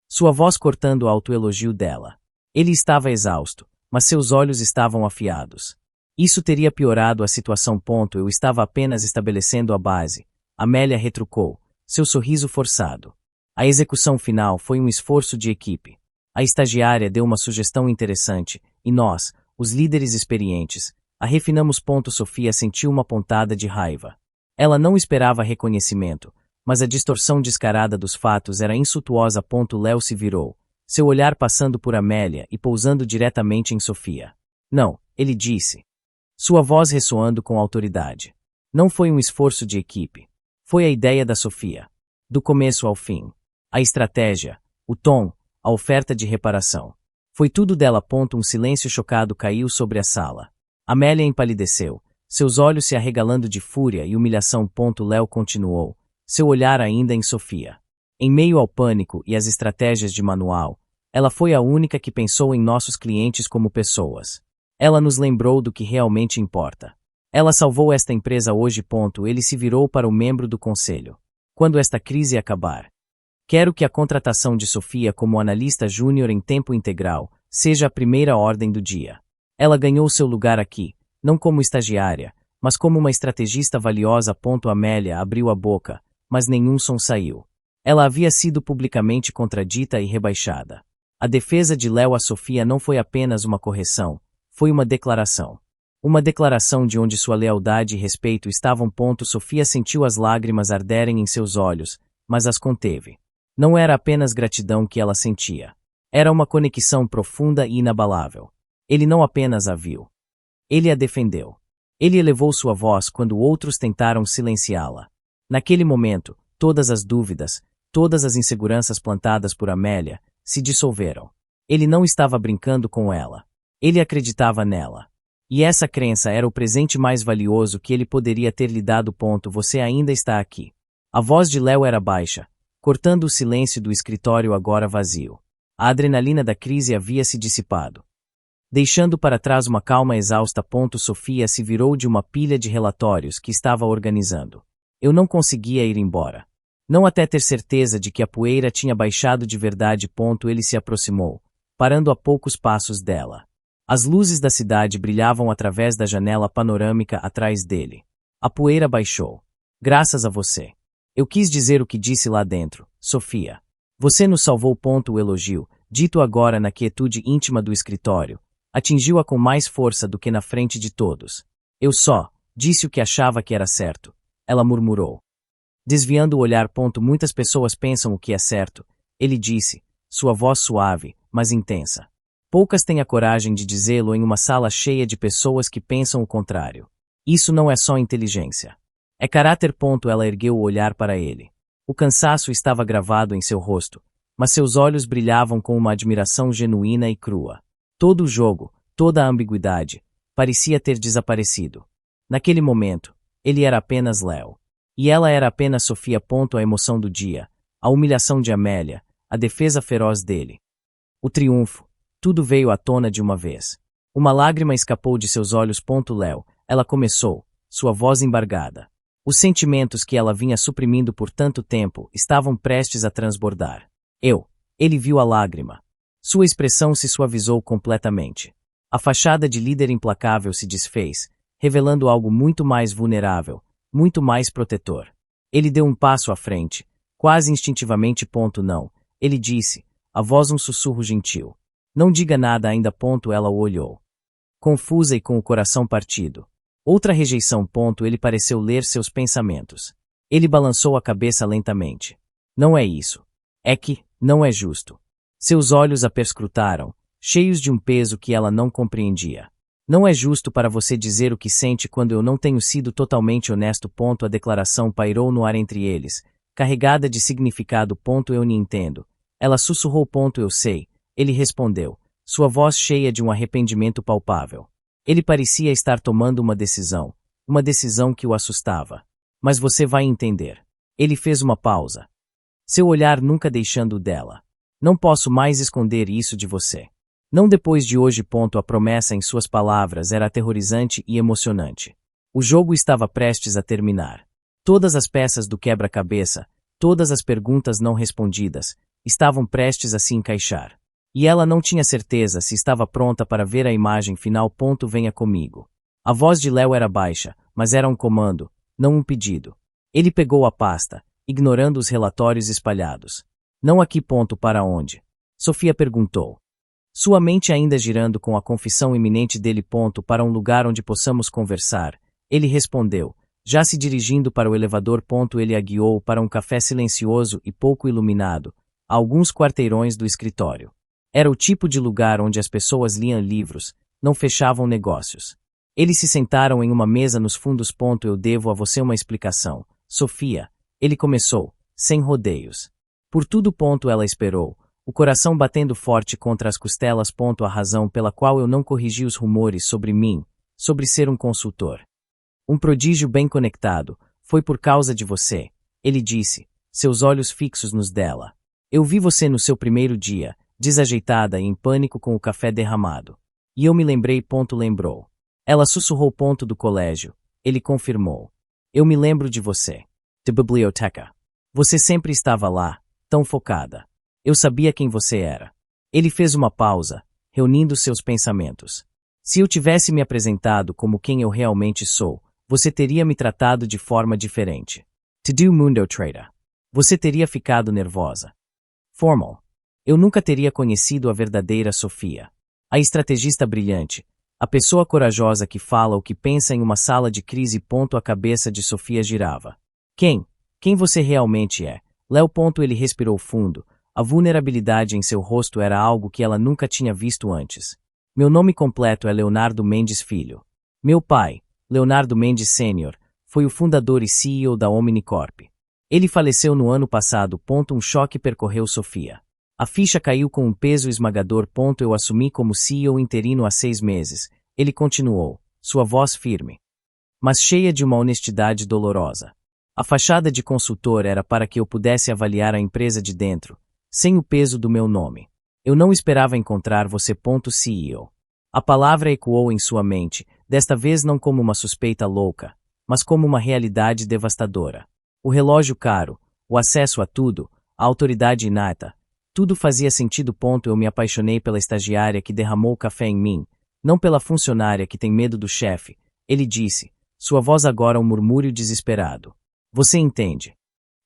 Speaker 1: Sua voz cortando o autoelogio dela. Ele estava exausto, mas seus olhos estavam afiados. Isso teria piorado a situação. Eu estava apenas estabelecendo a base. Amélia retrucou, seu sorriso forçado. A execução final foi um esforço de equipe. A estagiária deu uma sugestão interessante, e nós, os líderes experientes, a refinamos. Sofia sentiu uma pontada de raiva. Ela não esperava reconhecimento, mas a distorção descarada dos fatos era insultuosa. Léo se virou, seu olhar passando por Amélia e pousando diretamente em Sofia. Não, ele disse. Sua voz ressoando com autoridade. Não foi um esforço de equipe. Foi a ideia da Sofia. Do começo ao fim. A estratégia, o tom, a oferta de reparação. Foi tudo dela. Um silêncio chocado caiu sobre a sala. Amélia empalideceu, seus olhos se arregalando de fúria e humilhação. Léo continuou, seu olhar ainda em Sofia. Em meio ao pânico e às estratégias de manual, ela foi a única que pensou em nossos clientes como pessoas. Ela nos lembrou do que realmente importa. Ela salvou esta empresa hoje. Ele se virou para o membro do conselho. Quando esta crise acabar, quero que a contratação de Sofia como analista júnior em tempo integral seja a primeira ordem do dia. Ela ganhou seu lugar aqui, não como estagiária, mas como uma estrategista valiosa. Amélia abriu a boca, mas nenhum som saiu. Ela havia sido publicamente contradita e rebaixada. A defesa de Léo a Sofia não foi apenas uma correção, foi uma declaração. Uma declaração de onde sua lealdade e respeito estavam. Sofia sentiu as lágrimas arderem em seus olhos, mas as conteve. Não era apenas gratidão que ela sentia. Era uma conexão profunda e inabalável. Ele não apenas a viu. Ele a defendeu. Ele elevou sua voz quando outros tentaram silenciá-la. Naquele momento, todas as dúvidas, todas as inseguranças plantadas por Amélia, se dissolveram. Ele não estava brincando com ela. Ele acreditava nela. E essa crença era o presente mais valioso que ele poderia ter lhe dado. Você ainda está aqui. A voz de Léo era baixa, cortando o silêncio do escritório agora vazio. A adrenalina da crise havia se dissipado, deixando para trás uma calma exausta. Sofia se virou de uma pilha de relatórios que estava organizando. Eu não conseguia ir embora. Não até ter certeza de que a poeira tinha baixado de verdade. Ele se aproximou, parando a poucos passos dela. As luzes da cidade brilhavam através da janela panorâmica atrás dele. A poeira baixou. Graças a você. Eu quis dizer o que disse lá dentro, Sofia. Você nos salvou. O elogio, dito agora na quietude íntima do escritório, atingiu-a com mais força do que na frente de todos. Eu só disse o que achava que era certo, ela murmurou. Desviando o olhar. Muitas pessoas pensam o que é certo, ele disse, sua voz suave, mas intensa. Poucas têm a coragem de dizê-lo em uma sala cheia de pessoas que pensam o contrário. Isso não é só inteligência. É caráter. Ela ergueu o olhar para ele. O cansaço estava gravado em seu rosto, mas seus olhos brilhavam com uma admiração genuína e crua. Todo o jogo, toda a ambiguidade, parecia ter desaparecido. Naquele momento, ele era apenas Léo. E ela era apenas Sofia. A emoção do dia, a humilhação de Amélia, a defesa feroz dele. O triunfo, tudo veio à tona de uma vez. Uma lágrima escapou de seus olhos. Léo, ela começou, sua voz embargada. Os sentimentos que ela vinha suprimindo por tanto tempo estavam prestes a transbordar. Ele viu a lágrima. Sua expressão se suavizou completamente. A fachada de líder implacável se desfez, revelando algo muito mais vulnerável, muito mais protetor. Ele deu um passo à frente, quase instintivamente. Não, ele disse, a voz um sussurro gentil. Não diga nada ainda. Ela o olhou, confusa e com o coração partido. Outra rejeição. Ele pareceu ler seus pensamentos. Ele balançou a cabeça lentamente. Não é isso. É que, não é justo. Seus olhos a perscrutaram, cheios de um peso que ela não compreendia. Não é justo para você dizer o que sente quando eu não tenho sido totalmente honesto. A declaração pairou no ar entre eles, carregada de significado. Eu nem entendo. Ela sussurrou. Eu sei. Ele respondeu, sua voz cheia de um arrependimento palpável. Ele parecia estar tomando uma decisão que o assustava. Mas você vai entender. Ele fez uma pausa. Seu olhar nunca deixando o dela. Não posso mais esconder isso de você. Não depois de hoje. A promessa em suas palavras era aterrorizante e emocionante. O jogo estava prestes a terminar. Todas as peças do quebra-cabeça, todas as perguntas não respondidas, estavam prestes a se encaixar. E ela não tinha certeza se estava pronta para ver a imagem final. Venha comigo. A voz de Léo era baixa, mas era um comando, não um pedido. Ele pegou a pasta, ignorando os relatórios espalhados. Não aqui. Para onde? Sofia perguntou. Sua mente ainda girando com a confissão iminente dele. Para um lugar onde possamos conversar. Ele respondeu, já se dirigindo para o elevador. Ele a guiou para um café silencioso e pouco iluminado, a alguns quarteirões do escritório. Era o tipo de lugar onde as pessoas liam livros, não fechavam negócios. Eles se sentaram em uma mesa nos fundos. Eu devo a você uma explicação, Sofia. Ele começou, sem rodeios. Por tudo. Ela esperou, o coração batendo forte contra as costelas. A razão pela qual eu não corrigi os rumores sobre mim, sobre ser um consultor. Um prodígio bem conectado, foi por causa de você, ele disse, seus olhos fixos nos dela. Eu vi você no seu primeiro dia, desajeitada e em pânico com o café derramado. E eu me lembrei. Lembrou. Ela sussurrou. Do colégio. Ele confirmou. Eu me lembro de você. De biblioteca. Você sempre estava lá, tão focada. Eu sabia quem você era. Ele fez uma pausa, reunindo seus pensamentos. Se eu tivesse me apresentado como quem eu realmente sou, você teria me tratado de forma diferente. To do mundo trader. Você teria ficado nervosa. Formal. Eu nunca teria conhecido a verdadeira Sofia. A estrategista brilhante. A pessoa corajosa que fala o que pensa em uma sala de crise. A cabeça de Sofia girava. Quem você realmente é? Léo. Ele respirou fundo. A vulnerabilidade em seu rosto era algo que ela nunca tinha visto antes. Meu nome completo é Leonardo Mendes Filho. Meu pai, Leonardo Mendes Sênior, foi o fundador e CEO da Omnicorp. Ele faleceu no ano passado. Um choque percorreu Sofia. A ficha caiu com um peso esmagador. Eu assumi como CEO interino há 6 meses. Ele continuou, sua voz firme, mas cheia de uma honestidade dolorosa. A fachada de consultor era para que eu pudesse avaliar a empresa de dentro, sem o peso do meu nome. Eu não esperava encontrar você. CEO. A palavra ecoou em sua mente, desta vez não como uma suspeita louca, mas como uma realidade devastadora. O relógio caro, o acesso a tudo, a autoridade inata, tudo fazia sentido. Eu me apaixonei pela estagiária que derramou café em mim, não pela funcionária que tem medo do chefe, ele disse, sua voz agora um murmúrio desesperado. Você entende?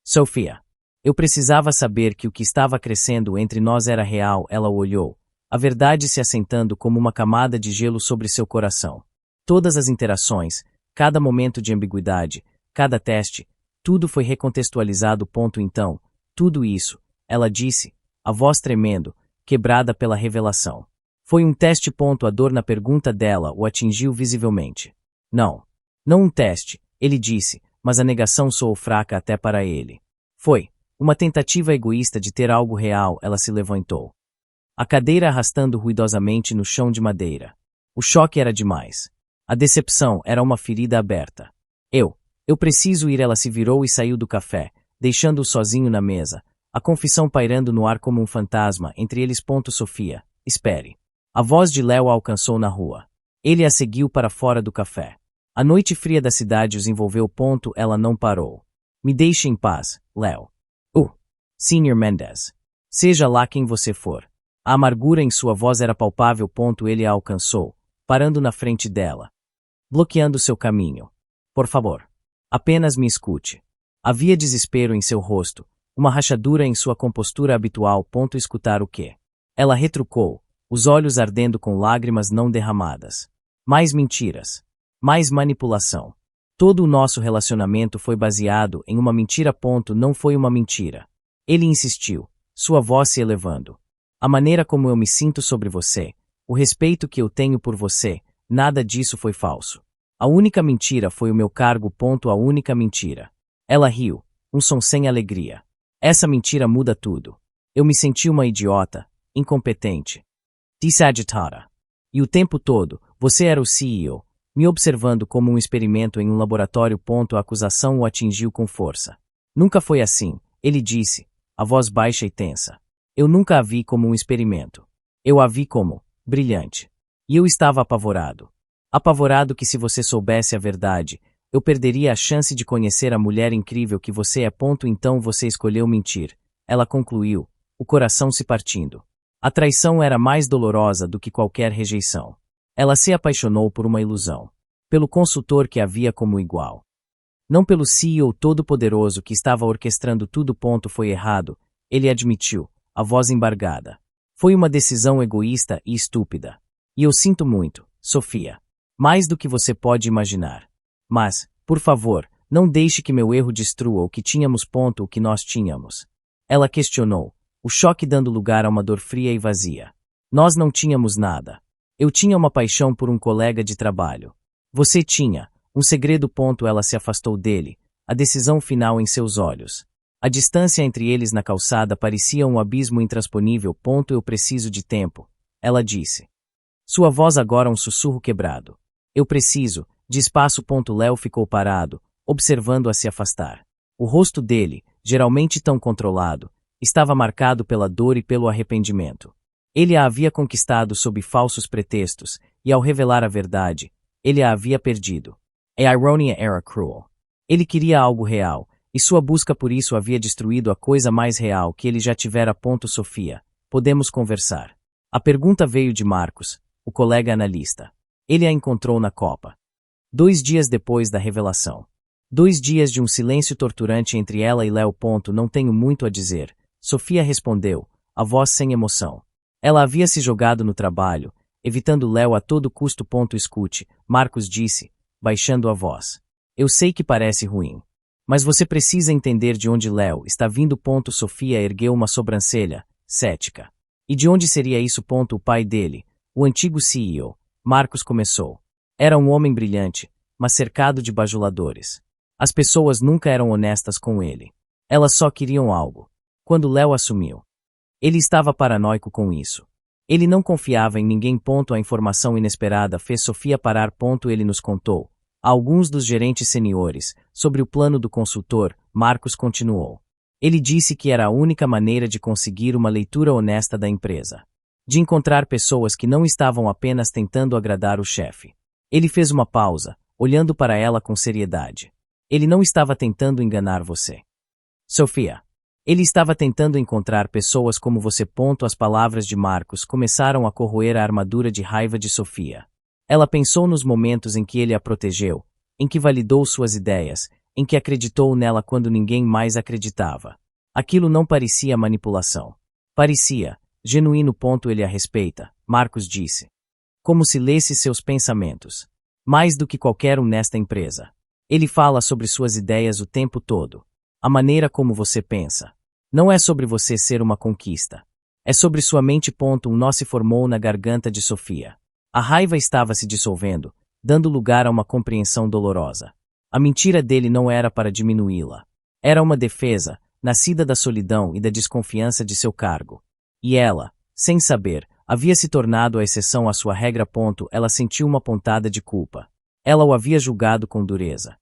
Speaker 1: Sofia. Eu precisava saber que o que estava crescendo entre nós era real. Ela o olhou, a verdade se assentando como uma camada de gelo sobre seu coração. Todas as interações, cada momento de ambiguidade, cada teste, tudo foi recontextualizado. Então, tudo isso, ela disse, a voz tremendo, quebrada pela revelação. Foi um teste. A dor na pergunta dela o atingiu visivelmente. Não um teste, ele disse, mas a negação soou fraca até para ele. Foi uma tentativa egoísta de ter algo real. Ela se levantou. A cadeira arrastando ruidosamente no chão de madeira. O choque era demais. A decepção era uma ferida aberta. Eu preciso ir. Ela se virou e saiu do café, deixando-o sozinho na mesa, a confissão pairando no ar como um fantasma entre eles. Sofia, espere. A voz de Léo a alcançou na rua. Ele a seguiu para fora do café. A noite fria da cidade os envolveu. Ela não parou. Me deixe em paz, Léo. Sr. Mendes. Seja lá quem você for. A amargura em sua voz era palpável. Ele a alcançou, parando na frente dela, bloqueando seu caminho. Por favor. Apenas me escute. Havia desespero em seu rosto, uma rachadura em sua compostura habitual. Escutar o quê? Ela retrucou, os olhos ardendo com lágrimas não derramadas. Mais mentiras. Mais manipulação. Todo o nosso relacionamento foi baseado em uma mentira. Não foi uma mentira. Ele insistiu, sua voz se elevando. A maneira como eu me sinto sobre você, o respeito que eu tenho por você, nada disso foi falso. A única mentira foi o meu cargo. A única mentira. Ela riu, um som sem alegria. Essa mentira muda tudo. Eu me senti uma idiota, incompetente, desagitada. E o tempo todo, você era o CEO, me observando como um experimento em um laboratório. A acusação o atingiu com força. Nunca foi assim, ele disse, a voz baixa e tensa. Eu nunca a vi como um experimento. Eu a vi como brilhante. E eu estava apavorado. Apavorado que se você soubesse a verdade, eu perderia a chance de conhecer a mulher incrível que você é. Então você escolheu mentir. Ela concluiu, o coração se partindo. A traição era mais dolorosa do que qualquer rejeição. Ela se apaixonou por uma ilusão. Pelo consultor que a via como igual. Não pelo CEO todo-poderoso que estava orquestrando tudo. Foi errado, ele admitiu, a voz embargada. Foi uma decisão egoísta e estúpida. E eu sinto muito, Sofia. Mais do que você pode imaginar. Mas, por favor, não deixe que meu erro destrua o que tínhamos. O que nós tínhamos. Ela questionou, o choque dando lugar a uma dor fria e vazia. Nós não tínhamos nada. Eu tinha uma paixão por um colega de trabalho. Você tinha um segredo. Ela se afastou dele, a decisão final em seus olhos. A distância entre eles na calçada parecia um abismo intransponível. Eu preciso de tempo, ela disse. Sua voz agora um sussurro quebrado. Eu preciso de espaço. Léo ficou parado, observando-a se afastar. O rosto dele, geralmente tão controlado, estava marcado pela dor e pelo arrependimento. Ele a havia conquistado sob falsos pretextos, e ao revelar a verdade, ele a havia perdido. A ironia era cruel. Ele queria algo real, e sua busca por isso havia destruído a coisa mais real que ele já tivera. Sofia, podemos conversar. A pergunta veio de Marcos, o colega analista. Ele a encontrou na copa. 2 dias depois da revelação. 2 dias de um silêncio torturante entre ela e Léo. Não tenho muito a dizer, Sofia respondeu, a voz sem emoção. Ela havia se jogado no trabalho, evitando Léo a todo custo. Escute, Marcos disse, baixando a voz. Eu sei que parece ruim. Mas você precisa entender de onde Léo está vindo. Sofia ergueu uma sobrancelha, cética. E de onde seria isso? O pai dele, o antigo CEO, Marcos começou. Era um homem brilhante, mas cercado de bajuladores. As pessoas nunca eram honestas com ele. Elas só queriam algo. Quando Léo assumiu, ele estava paranoico com isso. Ele não confiava em ninguém. A informação inesperada fez Sofia parar. Ele nos contou, a alguns dos gerentes seniores, sobre o plano do consultor. Marcos continuou. Ele disse que era a única maneira de conseguir uma leitura honesta da empresa. De encontrar pessoas que não estavam apenas tentando agradar o chefe. Ele fez uma pausa, olhando para ela com seriedade. Ele não estava tentando enganar você, Sofia. Ele estava tentando encontrar pessoas como você. As palavras de Marcos começaram a corroer a armadura de raiva de Sofia. Ela pensou nos momentos em que ele a protegeu, em que validou suas ideias, em que acreditou nela quando ninguém mais acreditava. Aquilo não parecia manipulação. Parecia genuíno. Ele a respeita, Marcos disse. Como se lesse seus pensamentos. Mais do que qualquer um nesta empresa. Ele fala sobre suas ideias o tempo todo. A maneira como você pensa. Não é sobre você ser uma conquista. É sobre sua mente. Um nó se formou na garganta de Sofia. A raiva estava se dissolvendo, dando lugar a uma compreensão dolorosa. A mentira dele não era para diminuí-la. Era uma defesa, nascida da solidão e da desconfiança de seu cargo. E ela, sem saber, havia se tornado a exceção à sua regra. Ela sentiu uma pontada de culpa. Ela o havia julgado com dureza.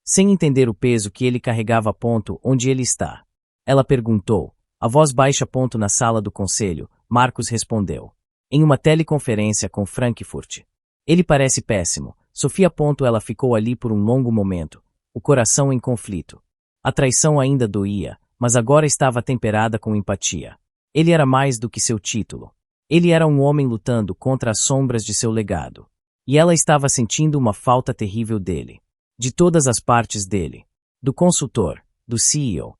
Speaker 1: Sem entender o peso que ele carregava. Onde ele está? Ela perguntou, a voz baixa. Na sala do conselho, Marcos respondeu. Em uma teleconferência com Frankfurt. Ele parece péssimo, Sofia. Ela ficou ali por um longo momento, o coração em conflito. A traição ainda doía, mas agora estava temperada com empatia. Ele era mais do que seu título. Ele era um homem lutando contra as sombras de seu legado. E ela estava sentindo uma falta terrível dele. De todas as partes dele. Do consultor, do CEO.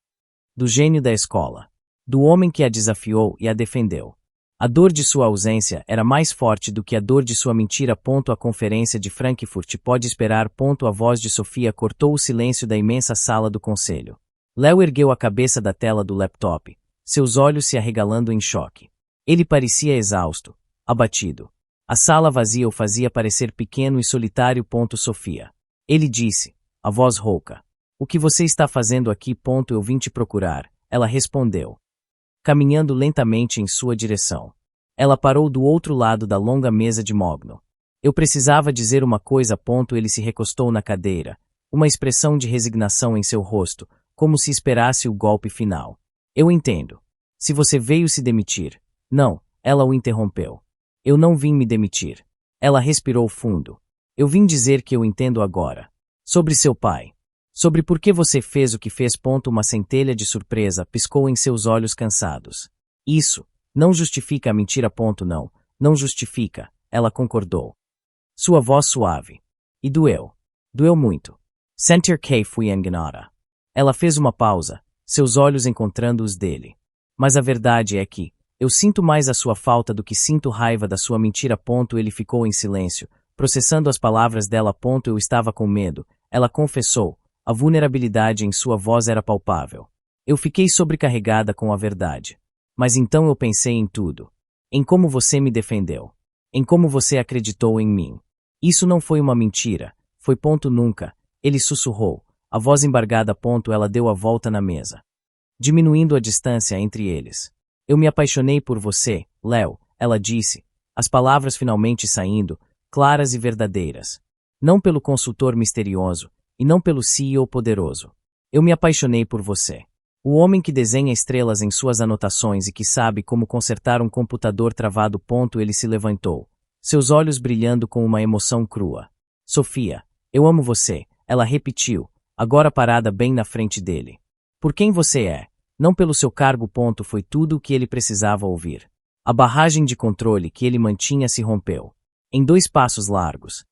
Speaker 1: Do gênio da escola. Do homem que a desafiou e a defendeu. A dor de sua ausência era mais forte do que a dor de sua mentira. A conferência de Frankfurt pode esperar. A voz de Sofia cortou o silêncio da imensa sala do conselho. Léo ergueu a cabeça da tela do laptop, seus olhos se arregalando em choque. Ele parecia exausto, abatido. A sala vazia o fazia parecer pequeno e solitário. Sofia. Ele disse, a voz rouca. O que você está fazendo aqui? Eu vim te procurar, ela respondeu. Caminhando lentamente em sua direção. Ela parou do outro lado da longa mesa de mogno. Eu precisava dizer uma coisa. Ele se recostou na cadeira, uma expressão de resignação em seu rosto, como se esperasse o golpe final. Eu entendo. Se você veio se demitir. Não, ela o interrompeu. Eu não vim me demitir. Ela respirou fundo. Eu vim dizer que eu entendo agora. Sobre seu pai. Sobre por que você fez o que fez. Uma centelha de surpresa piscou em seus olhos cansados. Isso não justifica a mentira. Não, não justifica, ela concordou. Sua voz suave. E doeu. Doeu muito. Sentir que fui enganada. Ela fez uma pausa, seus olhos encontrando os dele. Mas a verdade é que, eu sinto mais a sua falta do que sinto raiva da sua mentira. Ele ficou em silêncio, processando as palavras dela. Eu estava com medo, ela confessou. A vulnerabilidade em sua voz era palpável. Eu fiquei sobrecarregada com a verdade. Mas então eu pensei em tudo. Em como você me defendeu. Em como você acreditou em mim. Isso não foi uma mentira. Foi nunca. Ele sussurrou. A voz embargada. Ela deu a volta na mesa, diminuindo a distância entre eles. Eu me apaixonei por você, Léo, ela disse, as palavras finalmente saindo, claras e verdadeiras. Não pelo consultor misterioso, e não pelo CEO poderoso. Eu me apaixonei por você. O homem que desenha estrelas em suas anotações e que sabe como consertar um computador travado. Ele se levantou, seus olhos brilhando com uma emoção crua. Sofia, eu amo você, ela repetiu, agora parada bem na frente dele. Por quem você é, não pelo seu cargo. Foi tudo o que ele precisava ouvir. A barragem de controle que ele mantinha se rompeu. Em 2 passos largos.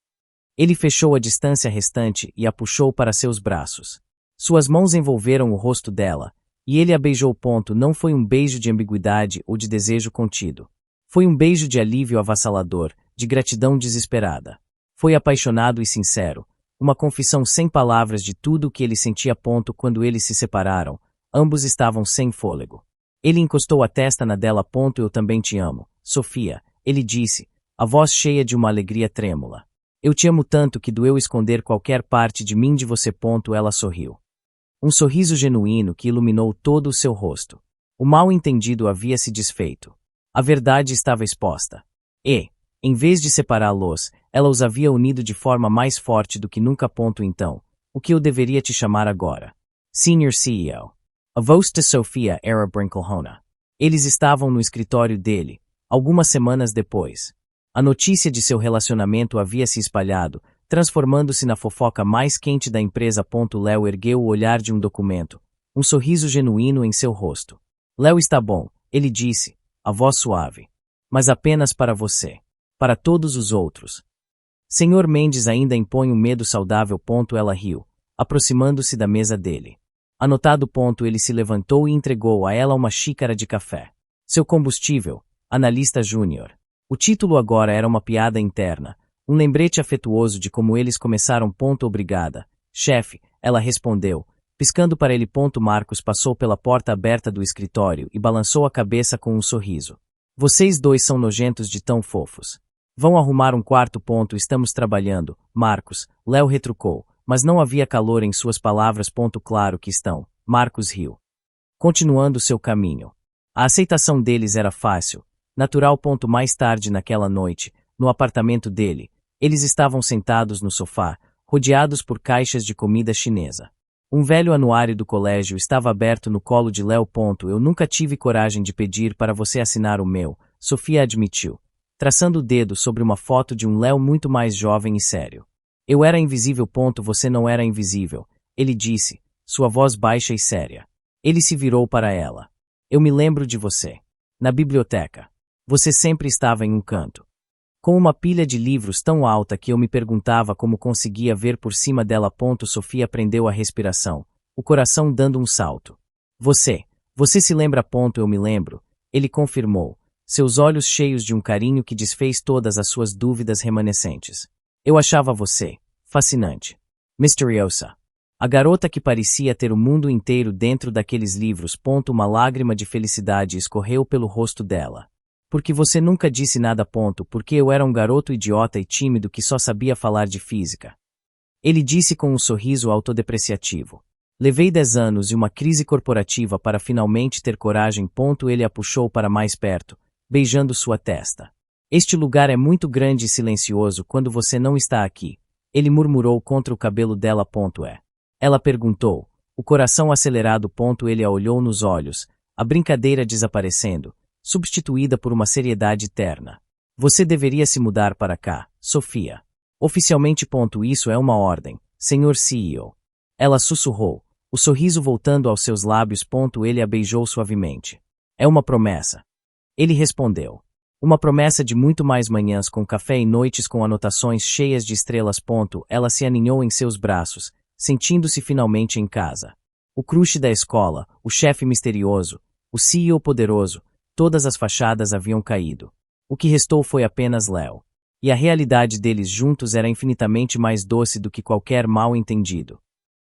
Speaker 1: Ele fechou a distância restante e a puxou para seus braços. Suas mãos envolveram o rosto dela, e ele a beijou. Não foi um beijo de ambiguidade ou de desejo contido. Foi um beijo de alívio avassalador, de gratidão desesperada. Foi apaixonado e sincero, uma confissão sem palavras de tudo o que ele sentia. Quando eles se separaram, ambos estavam sem fôlego. Ele encostou a testa na dela. Eu também te amo, Sofia, ele disse, a voz cheia de uma alegria trêmula. Eu te amo tanto que doeu esconder qualquer parte de mim de você. Ela sorriu. Um sorriso genuíno que iluminou todo o seu rosto. O mal-entendido havia se desfeito. A verdade estava exposta. E, em vez de separá-los, ela os havia unido de forma mais forte do que nunca. Então, o que eu deveria te chamar agora? Senior CEO. A voz de Sofia era Brinklehona. Eles estavam no escritório dele, algumas semanas depois. A notícia de seu relacionamento havia se espalhado, transformando-se na fofoca mais quente da empresa. Léo ergueu o olhar de um documento, um sorriso genuíno em seu rosto. Léo está bom, ele disse, a voz suave. Mas apenas para você. Para todos os outros. Senhor Mendes ainda impõe um medo saudável. Ela riu, aproximando-se da mesa dele. Anotado. Ele se levantou e entregou a ela uma xícara de café. Seu combustível, analista júnior. O título agora era uma piada interna, um lembrete afetuoso de como eles começaram. Obrigada, chefe, ela respondeu, piscando para ele. Marcos passou pela porta aberta do escritório e balançou a cabeça com um sorriso. Vocês dois são nojentos de tão fofos. Vão arrumar um quarto. Estamos trabalhando, Marcos, Léo retrucou, mas não havia calor em suas palavras. Claro que estão, Marcos riu. Continuando seu caminho. A aceitação deles era fácil, natural. Mais tarde naquela noite, no apartamento dele, eles estavam sentados no sofá, rodeados por caixas de comida chinesa. Um velho anuário do colégio estava aberto no colo de Léo. Eu nunca tive coragem de pedir para você assinar o meu, Sofia admitiu, traçando o dedo sobre uma foto de um Léo muito mais jovem e sério. Eu era invisível. Você não era invisível, ele disse, sua voz baixa e séria. Ele se virou para ela. Eu me lembro de você. Na biblioteca. Você sempre estava em um canto. Com uma pilha de livros tão alta que eu me perguntava como conseguia ver por cima dela. Sofia prendeu a respiração, o coração dando um salto. Você se lembra? Eu me lembro, ele confirmou, seus olhos cheios de um carinho que desfez todas as suas dúvidas remanescentes. Eu achava você fascinante. Misteriosa. A garota que parecia ter o mundo inteiro dentro daqueles livros. Uma lágrima de felicidade escorreu pelo rosto dela. Porque você nunca disse nada. Porque eu era um garoto idiota e tímido que só sabia falar de física. Ele disse com um sorriso autodepreciativo. Levei 10 anos e uma crise corporativa para finalmente ter coragem. Ele a puxou para mais perto, beijando sua testa. Este lugar é muito grande e silencioso quando você não está aqui. Ele murmurou contra o cabelo dela. Ela perguntou, o coração acelerado. Ele a olhou nos olhos, a brincadeira desaparecendo, substituída por uma seriedade terna. Você deveria se mudar para cá, Sofia. Oficialmente. Isso é uma ordem, senhor CEO. Ela sussurrou, o sorriso voltando aos seus lábios. Ele a beijou suavemente. É uma promessa. Ele respondeu. Uma promessa de muito mais manhãs com café e noites com anotações cheias de estrelas. Ela se aninhou em seus braços, sentindo-se finalmente em casa. O crush da escola, o chefe misterioso, o CEO poderoso, todas as fachadas haviam caído. O que restou foi apenas Léo. E a realidade deles juntos era infinitamente mais doce do que qualquer mal-entendido.